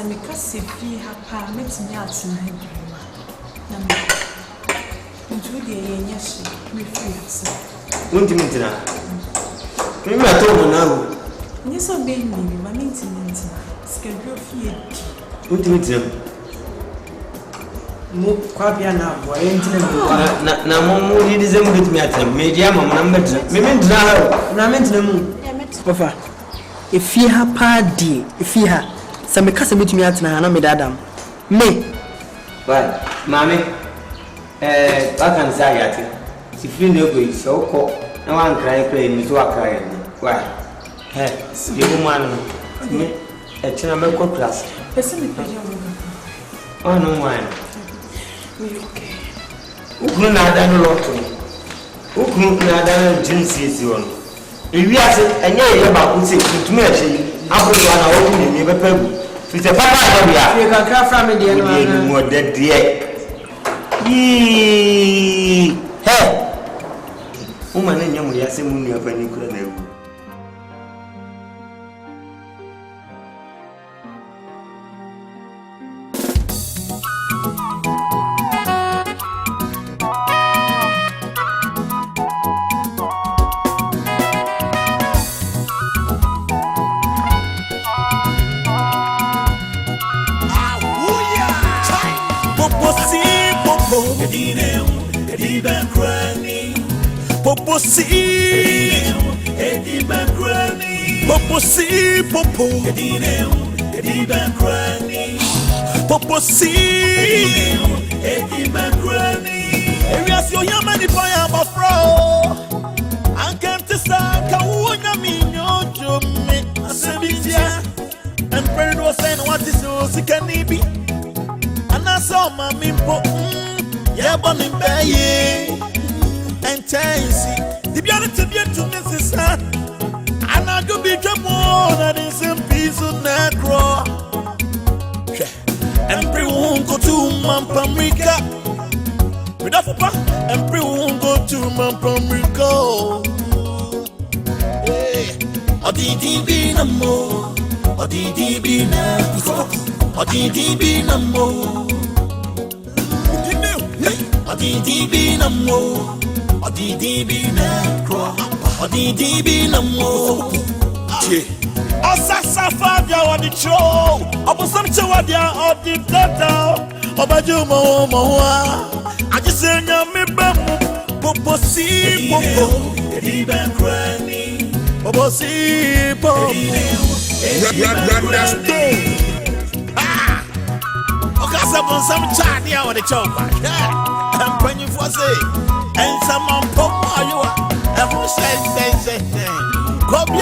me kasi fi hapa metimi atena hibima na me ntu de yenye so me free ase wonti mintina me ato mo na wo ni so be ni ma mintina schedule fi wonti mintina mo kwa bia na bo entina na mo ni de zemu de mi atena me dia ma na metra me mintina ha na mintina mu papa efie ha pa di efie ha se me kasa metumi atena na me dadam me ba mami Akan say yati si feel no go so ko na wan cry mi so akra why you woman me china me ko class person me pedi oh no why we okay ukunu na ada no lot ukunu na ada jinsi esi won ewi ase enye ye ba ku se ntumi achi abudu na wo ni mi be pagu fite papa ya bia you can craft from me there no mo de de hey uma na nyamu ya se munu afani kura na ewu Popo Areas your yamani fire bafro Akan tisaka unya minyo jume Asebizia And friend was saying what is so sikanibi And I saw my mimpo Yeah boni baye And chancy The beauty to Mrs. And I could be more than in some piece of necro. Everyone go to Mampamrica. Without papa, everyone go to Mampamrica. Hey, ODDB no more. ODDB no more. ODDB no more. ODDB no more. ODDB no more. ODDB no more. Osasa Fabia on the show. Opposite to what they are on the data. Obajumo Moa. I just say, me bamu. Poposipop. Even cranny. Poposipop. Ah. Okay, some chat here on the show. I'm praying for say. And someone pop you are. And who says, come here,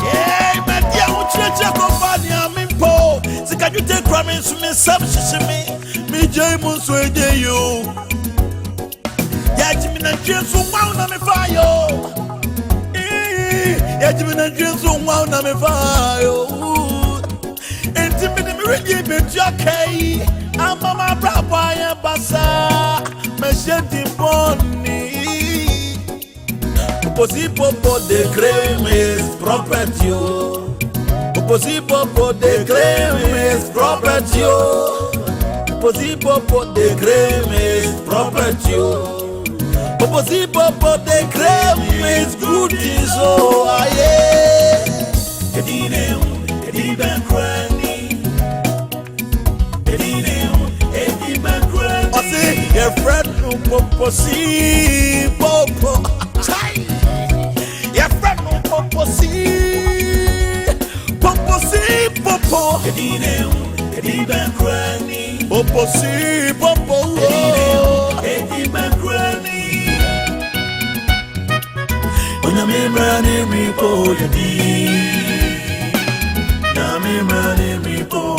yeah, but yeah, what you company, I'm in Po. So can you take promise to me, substitute me, James, where they you? Yeah, Jimmy and James, who wound on me fire. Yeah, Jimmy and James, who wound on me fire. And Jimmy, me really bet you okay. I'm Mama Brapa and Bassa, Machete Bonnie. Poposipop, the cream is property. Poposipop, the cream is property. Poposipop, the cream is property. Poposipop, the cream is good. So, yeah. Even cranny. I say, your friend, Poposipop. Your friend, Poposipop. Even cranny. Poposipop. Even cranny. When I'm running, me for your deed. I'm running, me for.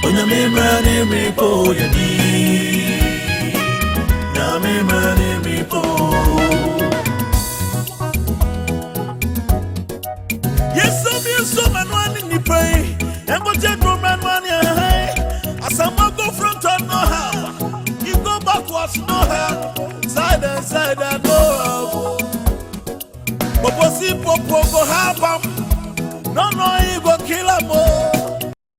When I'm running, me for your deed. I'm running, me for. Yes, so man, one in the pray. And what you do, man, one in high. As someone go front and no how. You go backwards, no how. Side and no how. Poposipop go have